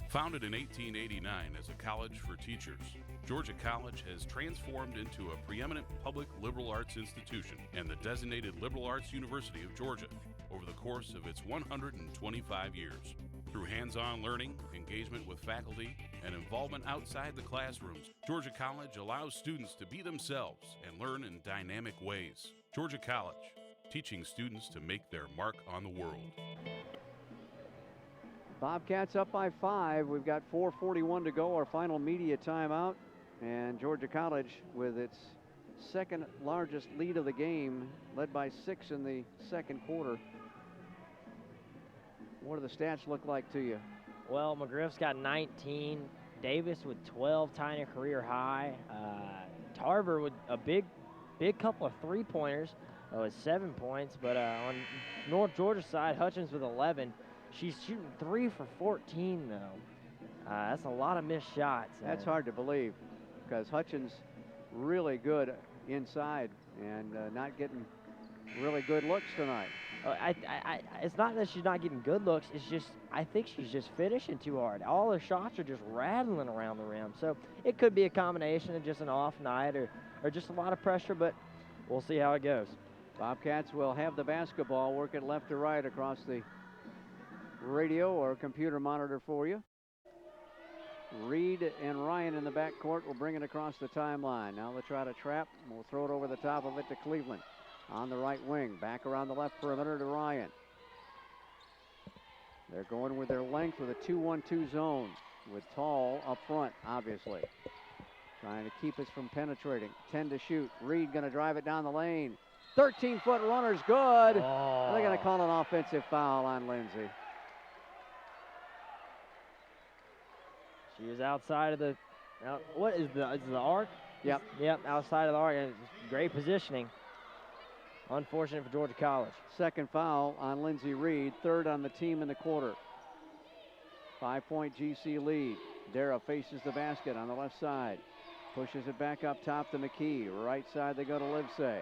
Founded in 1889 as a college for teachers, Georgia College has transformed into a preeminent public liberal arts institution and the designated liberal arts university of Georgia over the course of its 125 years. Through hands-on learning, engagement with faculty, and involvement outside the classrooms, Georgia College allows students to be themselves and learn in dynamic ways. Georgia College, teaching students to make their mark on the world. Bobcats up by 5. We've got 4:41 to go, our final media timeout. And Georgia College with its second largest lead of the game, led by 6 in the second quarter. What do the stats look like to you? Well, McGriff's got 19. Davis with 12, tying a career high. Tarver with a big couple of three-pointers with 7 points. But on North Georgia's side, Hutchins with 11. She's shooting 3 for 14, though. That's a lot of missed shots. That's hard to believe, because Hutchins really good inside and not getting really good looks tonight. It's not that she's not getting good looks. It's just I think she's just finishing too hard. All her shots are just rattling around the rim. So it could be a combination of just an off night or just a lot of pressure, but we'll see how it goes. Bobcats will have the basketball, work it left to right across the radio or computer monitor for you. Reed and Ryan in the backcourt will bring it across the timeline. Now they'll try to trap. We'll throw it over the top of it to Cleveland. On the right wing, back around the left perimeter to Ryan. They're going with their length with a 2-1-2 zone with Tall up front, obviously. Trying to keep us from penetrating. 10 to shoot. Reed going to drive it down the lane. 13-foot runner's good. Oh. They're going to call an offensive foul on Lindsay. She is outside of the, what is the arc? Yep. Yep, outside of the arc. And great positioning. Unfortunate for Georgia College. Second foul on Lindsay Reed, third on the team in the quarter. 5-point GC lead. Dara faces the basket on the left side. Pushes it back up top to McKee. Right side they go to Livesay.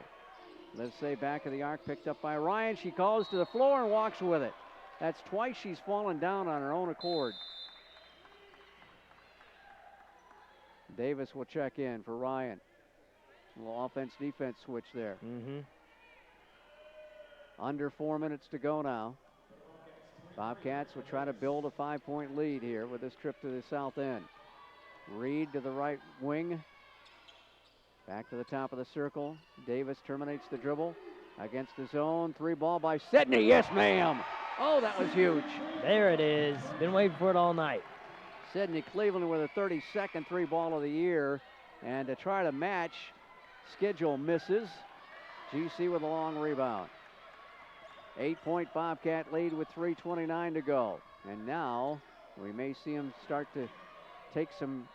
Livesay back of the arc, picked up by Ryan. She calls to the floor and walks with it. That's twice she's fallen down on her own accord. Davis will check in for Ryan. A little offense-defense switch there. Under 4 minutes to go now. Bobcats will try to build a 5-point lead here with this trip to the south end. Reed to the right wing. Back to the top of the circle. Davis terminates the dribble against the zone. 3-ball by Sidney. Yes, ma'am. Oh, that was huge. There it is. Been waiting for it all night. Sidney Cleveland with a 32nd 3-ball of the year. And to try to match, schedule misses. GC with a long rebound. 8-point Bobcat lead with 3:29 to go. And now we may see him start to take some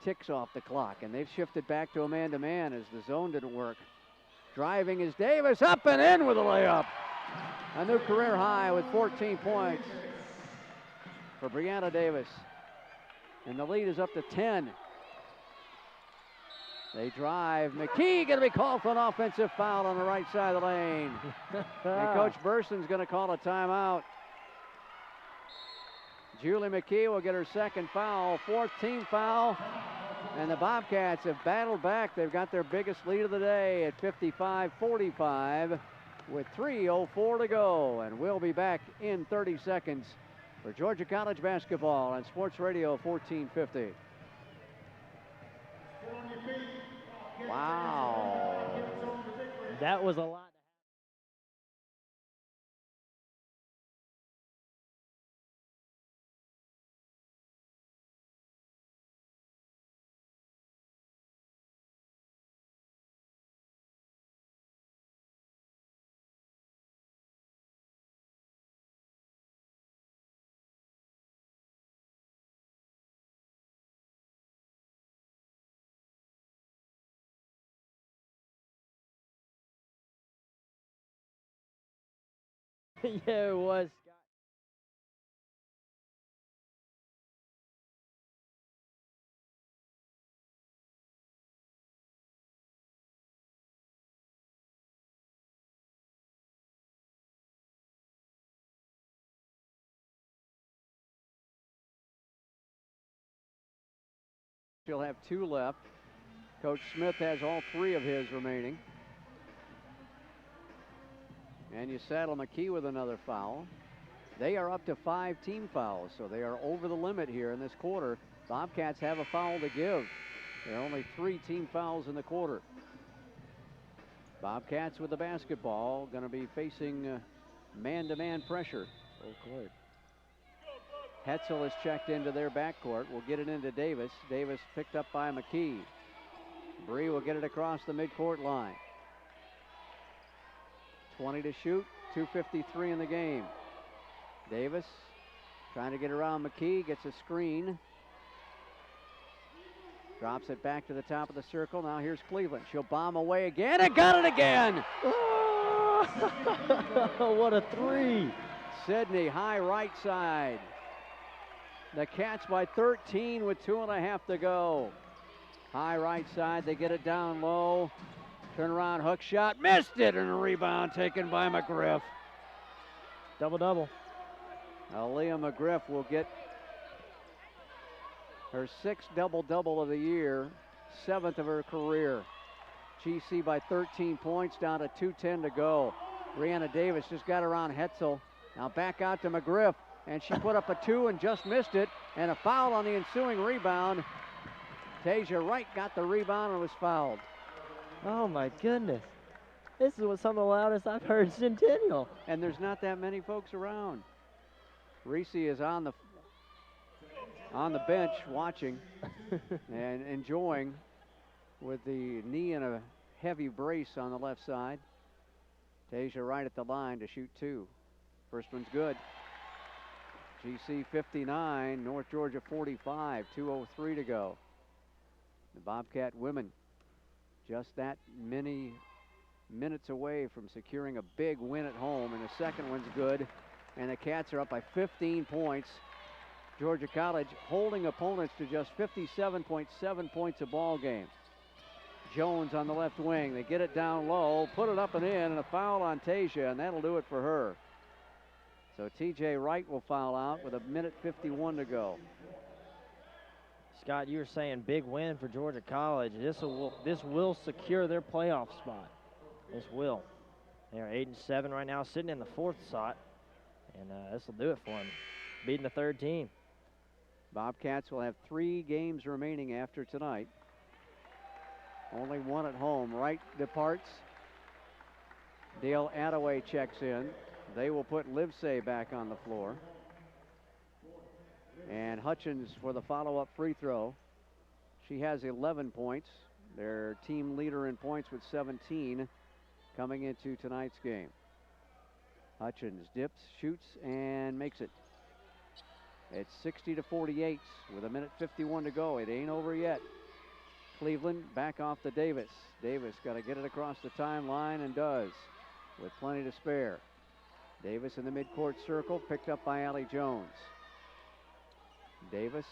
ticks off the clock. And they've shifted back to a man-to-man as the zone didn't work. Driving is Davis, up and in with a layup. A new career high with 14 points for Brianna Davis. And the lead is up to 10. They drive. McKee going to be called for an offensive foul on the right side of the lane. And Coach Burson's going to call a timeout. Julie McKee will get her second foul, 4th team foul. And the Bobcats have battled back. They've got their biggest lead of the day at 55-45 with 3:04 to go. And we'll be back in 30 seconds for Georgia College basketball on Sports Radio 1450. Wow. That was a lot. Yeah, it was. She'll have 2 left. Coach Smith has all 3 of his remaining. And you saddle McKee with another foul. They are up to 5 team fouls, so they are over the limit here in this quarter. Bobcats have a foul to give. There are only 3 team fouls in the quarter. Bobcats with the basketball, going to be facing man-to-man pressure. Full court. Hetzel is checked into their backcourt. We'll get it into Davis. Davis picked up by McKee. Bree will get it across the midcourt line. 20 to shoot, 2:53 in the game. Davis trying to get around McKee, gets a screen. Drops it back to the top of the circle. Now here's Cleveland. She'll bomb away again and got it again. What a 3. Sidney, high right side. The Cats by 13 with 2.5 to go. High right side, they get it down low. Turn around, hook shot, missed it, and a rebound taken by McGriff. Double-double. Aaliyah McGriff will get her 6th double-double of the year, 7th of her career. GC by 13 points, down to 2:10 to go. Brianna Davis just got around Hetzel. Now back out to McGriff, and she put up a 2 and just missed it, and a foul on the ensuing rebound. Tasia Wright got the rebound and was fouled. Oh my goodness. This is some of the loudest I've heard Centennial. And there's not that many folks around. Reese is on the bench watching and enjoying with the knee in a heavy brace on the left side. Tasia Wright at the line to shoot 2. First one's good. GC 59, North Georgia 45, 2:03 to go. The Bobcat women just that many minutes away from securing a big win at home, and the second one's good. And the Cats are up by 15 points. Georgia College holding opponents to just 57.7 points a ball game. Jones on the left wing. They get it down low, put it up and in, and a foul on Tasia, and that'll do it for her. So TJ Wright will foul out with 1:51 to go. Scott, you were saying big win for Georgia College. This will secure their playoff spot. This will. They're 8-7 right now, sitting in the 4th spot, and this will do it for them, beating the 3rd team. Bobcats will have 3 games remaining after tonight. Only one at home. Wright departs. Dale Attaway checks in. They will put Livesay back on the floor. And Hutchins for the follow-up free throw. She has 11 points. Their team leader in points with 17 coming into tonight's game. Hutchins dips, shoots, and makes it. It's 60-48 with 1:51 to go. It ain't over yet. Cleveland back off to Davis. Davis got to get it across the timeline and does with plenty to spare. Davis in the midcourt circle, picked up by Allie Jones. Davis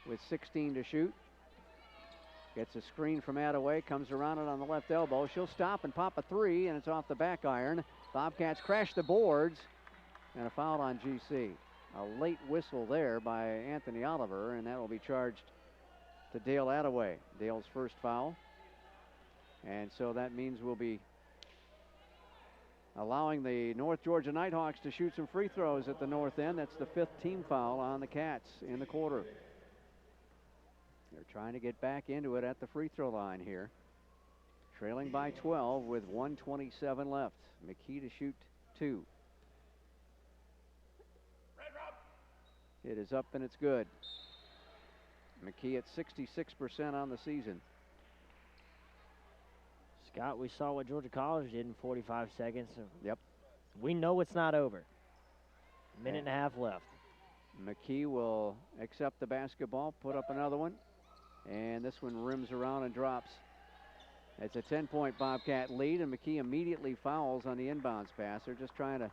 with 16 to shoot. Gets a screen from Attaway, comes around it on the left elbow. She'll stop and pop a 3, and it's off the back iron. Bobcats crash the boards, and a foul on GC. A late whistle there by Anthony Oliver, and that will be charged to Dale Attaway. Dale's first foul. And so that means we'll be allowing the North Georgia Nighthawks to shoot some free throws at the north end. That's the 5th team foul on the Cats in the quarter. They're trying to get back into it at the free throw line here. Trailing by 12 with 1:27 left. McKee to shoot 2. It is up and it's good. McKee at 66% on the season. Scott, we saw what Georgia College did in 45 seconds. So yep. We know it's not over. Minute and a half left. McKee will accept the basketball, put up another one, and this one rims around and drops. It's a 10-point Bobcat lead, and McKee immediately fouls on the inbounds pass. They're just trying to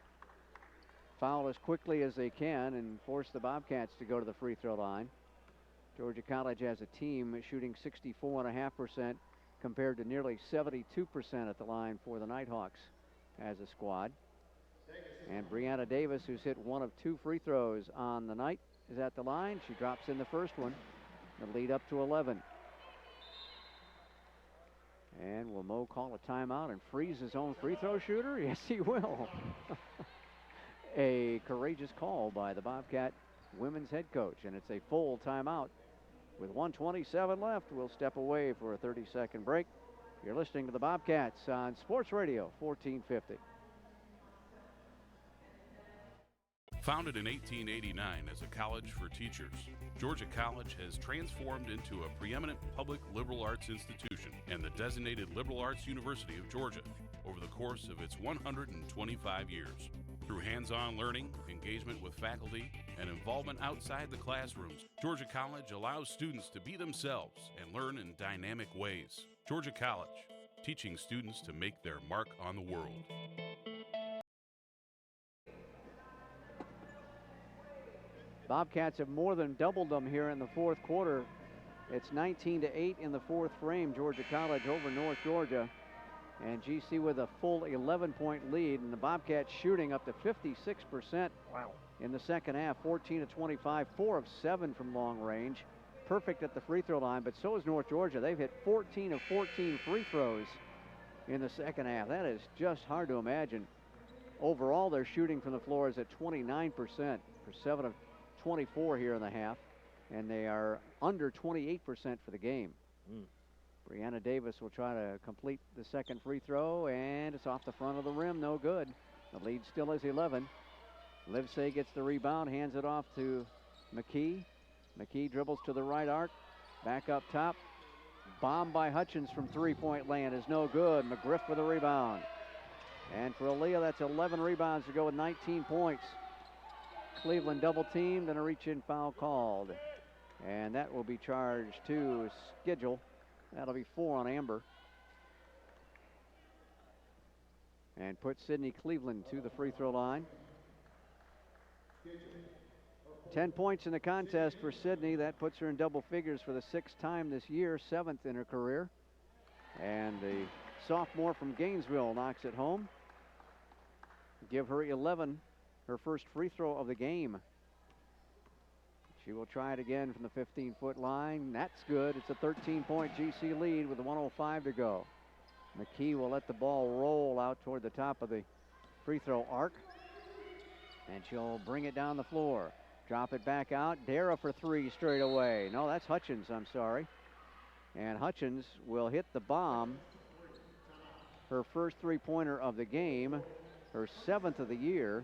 foul as quickly as they can and force the Bobcats to go to the free throw line. Georgia College has a team shooting 64.5% compared to nearly 72% at the line for the Nighthawks as a squad. And Brianna Davis, who's hit 1 of 2 free throws on the night, is at the line. She drops in the first one. The lead up to 11. And will Mo call a timeout and freeze his own free throw shooter? Yes, he will. A courageous call by the Bobcat women's head coach, and it's a full timeout. With 1:27 left, we'll step away for a 30-second break. You're listening to the Bobcats on Sports Radio 1450. Founded in 1889 as a college for teachers, Georgia College has transformed into a preeminent public liberal arts institution and the designated liberal arts university of Georgia over the course of its 125 years. Through hands-on learning, engagement with faculty, and involvement outside the classrooms, Georgia College allows students to be themselves and learn in dynamic ways. Georgia College, teaching students to make their mark on the world. Bobcats have more than doubled them here in the 4th quarter. It's 19-8 in the 4th frame. Georgia College over North Georgia. And GC with a full 11-point lead, and the Bobcats shooting up to 56% in the second half, 14-25, 4 of 7 from long range. Perfect at the free throw line, but so is North Georgia. They've hit 14 of 14 free throws in the second half. That is just hard to imagine. Overall, their shooting from the floor is at 29% for 7 of 24 here in the half, and they are under 28% for the game. Brianna Davis will try to complete the second free throw, and it's off the front of the rim, no good. The lead still is 11. Livesay gets the rebound, hands it off to McKee. McKee dribbles to the right arc, back up top. Bomb by Hutchins from three-point land is no good. McGriff with a rebound. And for Aaliyah, that's 11 rebounds to go with 19 points. Cleveland double teamed and a reach-in foul called. And that will be charged to Schedule. That'll be 4 on Amber. And put Sydney Cleveland to the free throw line. 10 points in the contest for Sydney. That puts her in double figures for the 6th time this year, 7th in her career. And the sophomore from Gainesville knocks it home. Give her 11, her first free throw of the game. She will try it again from the 15-foot line. That's good. It's a 13-point GC lead with 1:05 to go. McKee will let the ball roll out toward the top of the free throw arc. And she'll bring it down the floor. Drop it back out. Dara for 3 straight away. No, that's Hutchins, I'm sorry. And Hutchins will hit the bomb. Her first three-pointer of the game, her 7th of the year.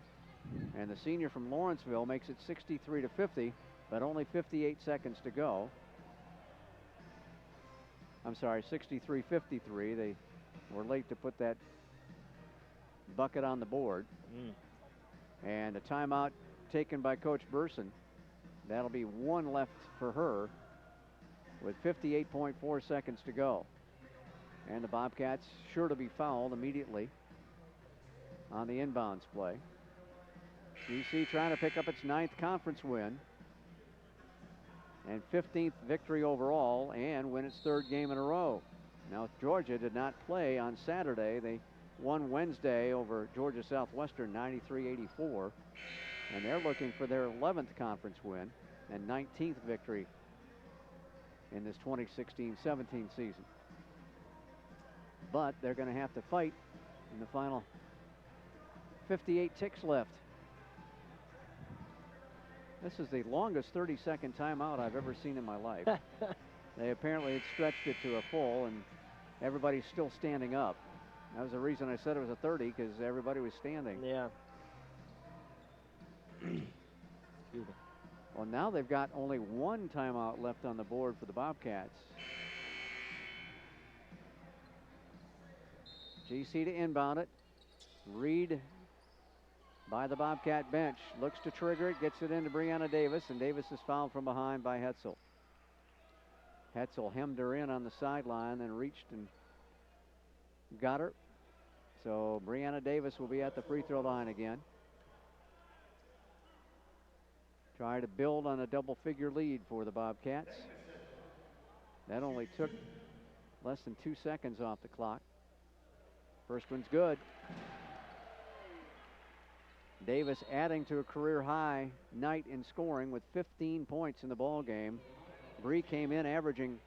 And the senior from Lawrenceville makes it 63-50, but only 58 seconds to go. I'm sorry, 63-53. They were late to put that bucket on the board. And a timeout taken by Coach Burson. That'll be 1 left for her with 58.4 seconds to go. And the Bobcats sure to be fouled immediately on the inbounds play. GC trying to pick up its 9th conference win and 15th victory overall and win its 3rd game in a row. Now, Georgia did not play on Saturday. They won Wednesday over Georgia Southwestern 93-84, and they're looking for their 11th conference win and 19th victory in this 2016-17 season. But they're going to have to fight in the final 58 ticks left. This is the longest 30-second timeout I've ever seen in my life. They apparently had stretched it to a full, and everybody's still standing up. That was the reason I said it was a 30, because everybody was standing. Yeah. Excuse me. Well, now they've got only 1 timeout left on the board for the Bobcats. GC to inbound it. Reed by the Bobcat bench. Looks to trigger it, gets it into Brianna Davis, and Davis is fouled from behind by Hetzel. Hetzel hemmed her in on the sideline, then reached and got her. So Brianna Davis will be at the free throw line again. Try to build on a double-figure lead for the Bobcats. That only took less than 2 seconds off the clock. First one's good. Davis adding to a career-high night in scoring with 15 points in the ball game. Bree came in averaging,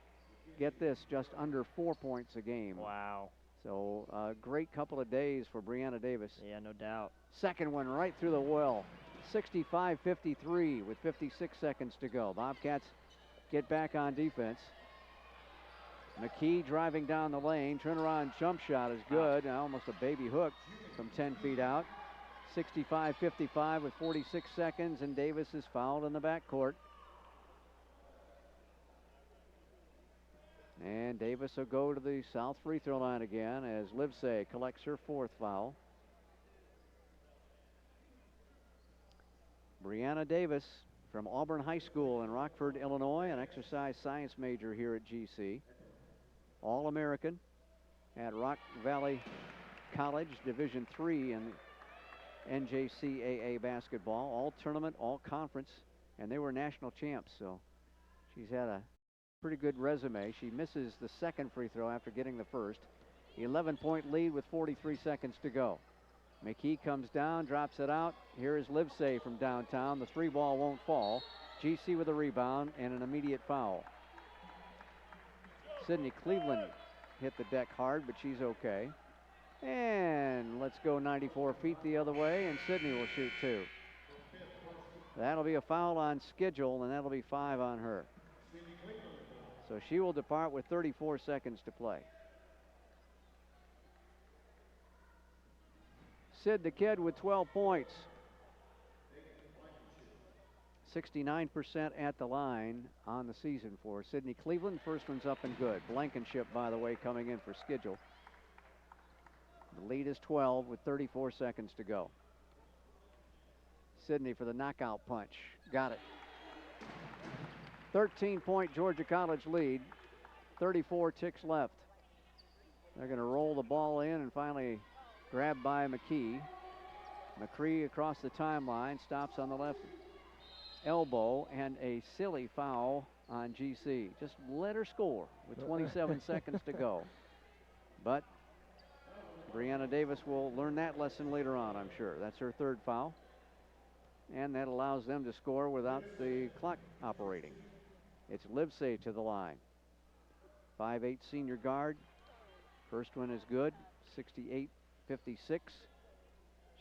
get this, just under 4 points a game. Wow. So a great couple of days for Brianna Davis. Yeah, no doubt. Second one right through the well. 65-53 with 56 seconds to go. Bobcats get back on defense. McKee driving down the lane. Turnaround jump shot is good. Almost a baby hook from 10 feet out. 65-55 with 46 seconds, and Davis is fouled in the backcourt. And Davis will go to the south free throw line again as Livesay collects her 4th foul. Brianna Davis from Auburn High School in Rockford, Illinois, an exercise science major here at GC. All-American at Rock Valley College, Division III in NJCAA basketball, all tournament, all conference, and they were national champs, so she's had a pretty good resume. She misses the 2nd free throw after getting the 1st. 11-point lead with 43 seconds to go. McKee comes down, drops it out. Here is Livesay from downtown. The 3 ball won't fall. GC with a rebound and an immediate foul. Sydney Cleveland hit the deck hard, but she's okay. And let's go 94 feet the other way, and Sydney will shoot 2. That'll be a foul on schedule, and that'll be 5 on her. So she will depart with 34 seconds to play. Sid the Kid with 12 points. 69% at the line on the season for Sydney Cleveland. First one's up and good. Blankenship, by the way, coming in for schedule. The lead is 12 with 34 seconds to go. Sydney for the knockout punch. Got it. 13-point Georgia College lead. 34 ticks left. They're going to roll the ball in and finally grabbed by McKee. McCree across the timeline, stops on the left elbow and a silly foul on GC. Just let her score with 27 seconds to go. But Brianna Davis will learn that lesson later on, I'm sure. That's her third foul. And that allows them to score without the clock operating. It's Livesey to the line. 5'8" senior guard. First one is good, 68-56.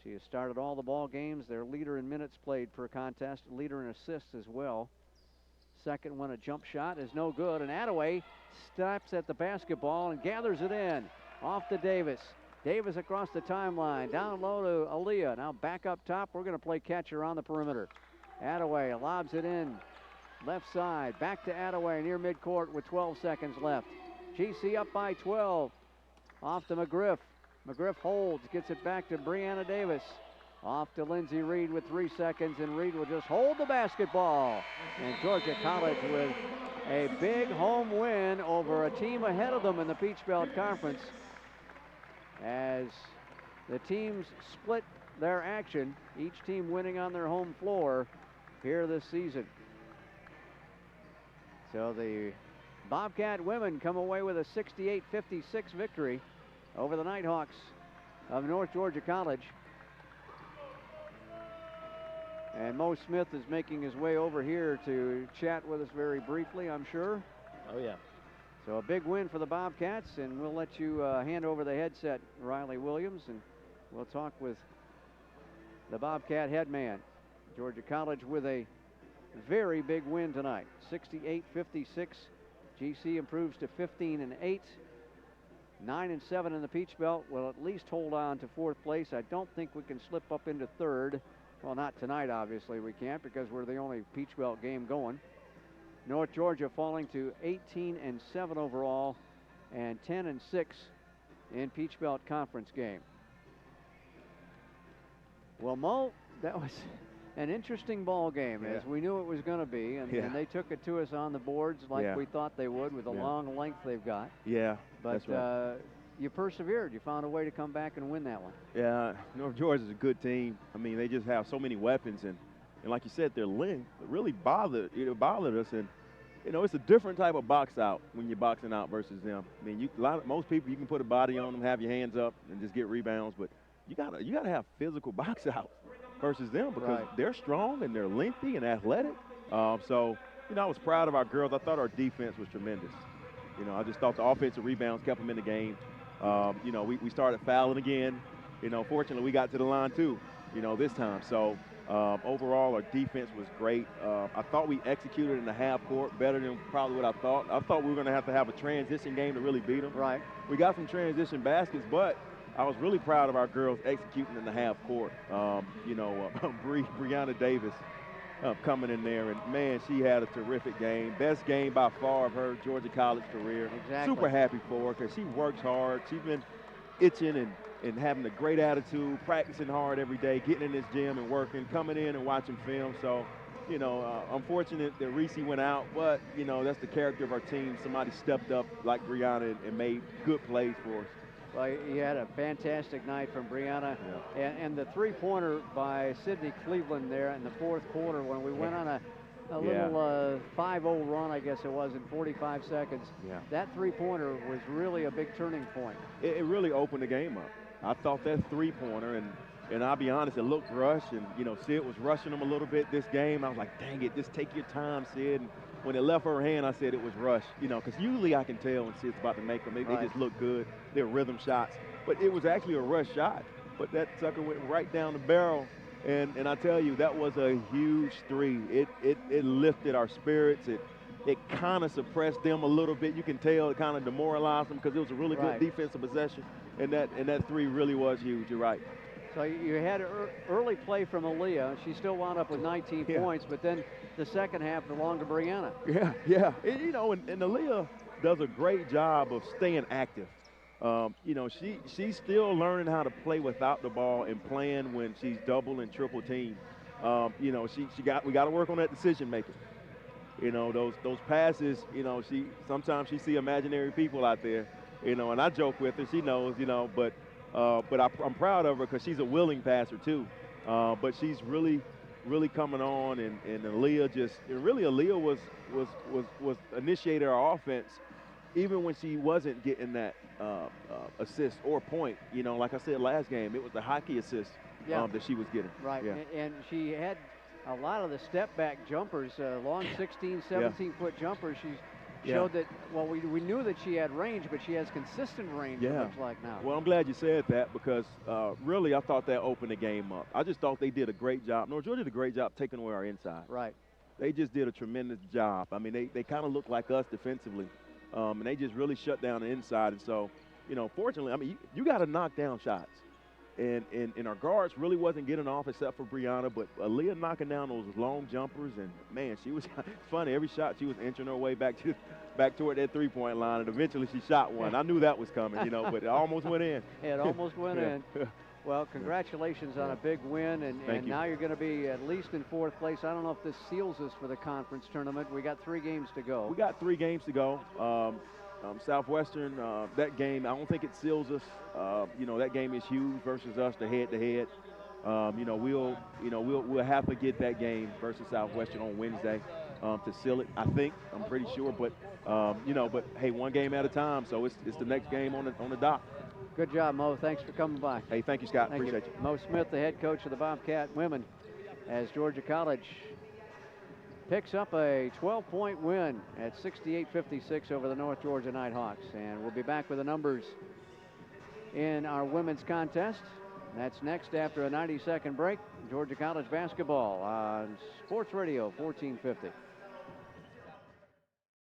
She has started all the ball games. Their leader in minutes played per contest, leader in assists as well. Second one, a jump shot, is no good. And Attaway stops at the basketball and gathers it in. Off to Davis. Davis across the timeline. Down low to Aaliyah. Now back up top. We're going to play catcher on the perimeter. Attaway lobs it in. Left side. Back to Attaway near midcourt with 12 seconds left. GC up by 12. Off to McGriff. McGriff holds. Gets it back to Brianna Davis. Off to Lindsey Reed with 3 seconds, and Reed will just hold the basketball. And Georgia College with a big home win over a team ahead of them in the Peach Belt Conference, as the teams split their action, each team winning on their home floor here this season. So the Bobcat women come away with a 68-56 victory over the Nighthawks of North Georgia College. And Mo Smith is making his way over here to chat with us very briefly, I'm sure. Oh, yeah. So a big win for the Bobcats, and we'll let you hand over the headset, Riley Williams, and we'll talk with the Bobcat head man. Georgia College with a very big win tonight, 68-56. GC improves to 15-8. 9-7 in the Peach Belt. Will at least hold on to fourth place. I don't think we can slip up into third. Well, not tonight, obviously we can't, because we're the only Peach Belt game going. North Georgia falling to 18-7 overall and 10-6 in Peach Belt Conference game. Well, Mo, that was an interesting ball game, as we knew it was going to be, and they took it to us on the boards like we thought they would with the long length they've got. Yeah, but that's right. You persevered. You found a way to come back and win that one. Yeah, North Georgia's a good team. I mean, they just have so many weapons, and like you said, their length really bothered us. And you know, it's a different type of box out when you're boxing out versus them. I mean, most people you can put a body on them, have your hands up, and just get rebounds, but you gotta have physical box out versus them, because they're strong and they're lengthy and athletic. So you know, I was proud of our girls. I thought our defense was tremendous. You know, I just thought the offensive rebounds kept them in the game. You know, we started fouling again. You know, fortunately, we got to the line too, you know, this time. So overall, our defense was great. I thought we executed in the half court better than probably what I thought. I thought we were going to have a transition game to really beat them. Right. We got some transition baskets, but I was really proud of our girls executing in the half court. You know, Brianna Davis coming in there, and man, she had a terrific game. Best game by far of her Georgia College career. Exactly. Super happy for her, because she works hard. She's been itching and having a great attitude, practicing hard every day, getting in this gym and working, coming in and watching film. So, you know, unfortunate that Reese went out, but, you know, that's the character of our team. Somebody stepped up like Brianna and made good plays for us. Well, you had a fantastic night from Brianna, and the three-pointer by Sydney Cleveland there in the fourth quarter when we went on a little 5-0 run, I guess it was, in 45 seconds. Yeah. That three-pointer was really a big turning point. It really opened the game up. I thought that three-pointer, and I'll be honest, it looked rushed, and, you know, Sid was rushing them a little bit this game. I was like, dang it, just take your time, Sid. And when it left her hand, I said it was rushed, you know, because usually I can tell when Sid's about to make them. They just look good. They're rhythm shots. But it was actually a rush shot. But that sucker went right down the barrel. And I tell you, that was a huge three. It lifted our spirits. It kind of suppressed them a little bit. You can tell it kind of demoralized them, because it was a really good defensive possession. And that three really was huge. You're right. So you had early play from Aaliyah. She still wound up with 19 points, but then the second half belonged to Brianna. Yeah. And, you know, and Aaliyah does a great job of staying active. You know, she's still learning how to play without the ball and playing when she's double and triple teamed. You know, we got to work on that decision making. You know, those passes. You know, sometimes she see imaginary people out there. You know, and I joke with her. She knows. You know, but I'm proud of her, because she's a willing passer too. But she's really really coming on, and Aaliyah Aaliyah was initiated our offense, even when she wasn't getting that assist or point. You know, like I said last game, it was the hockey assist that she was getting. Right, Yeah. and she had a lot of the step-back jumpers, long 16, 17-foot jumpers. She showed that, well, we knew that she had range, but she has consistent range, it looks like now. Well, I'm glad you said that, because really I thought that opened the game up. I just thought they did a great job. North Georgia did a great job taking away our inside. Right. They just did a tremendous job. I mean, they kind of look like us defensively, and they just really shut down the inside. And so, you know, fortunately, I mean, you got to knock down shots. And our guards really wasn't getting off except for Brianna, but Aaliyah knocking down those long jumpers, and man, she was funny. Every shot she was inching her way back toward that three-point line, and eventually she shot one. I knew that was coming, you know, but it almost went in. It almost went in. Well, congratulations on a big win, and now you're going to be at least in fourth place. I don't know if this seals us for the conference tournament. We got 3 games to go. We got 3 games to go. Southwestern, that game, I don't think it seals us. You know, that game is huge versus us, the head-to-head. You know, we'll have to get that game versus Southwestern on Wednesday to seal it. I think, I'm pretty sure, but you know, but hey, one game at a time. So it's the next game on the dock. Good job, Mo. Thanks for coming by. Hey, thank you, Scott. Thank Appreciate you. Mo Smith, the head coach of the Bobcat women, as Georgia College picks up a 12-point win at 68-56 over the North Georgia Nighthawks. And we'll be back with the numbers in our women's contest. That's next after a 90-second break. Georgia College basketball on Sports Radio 1450.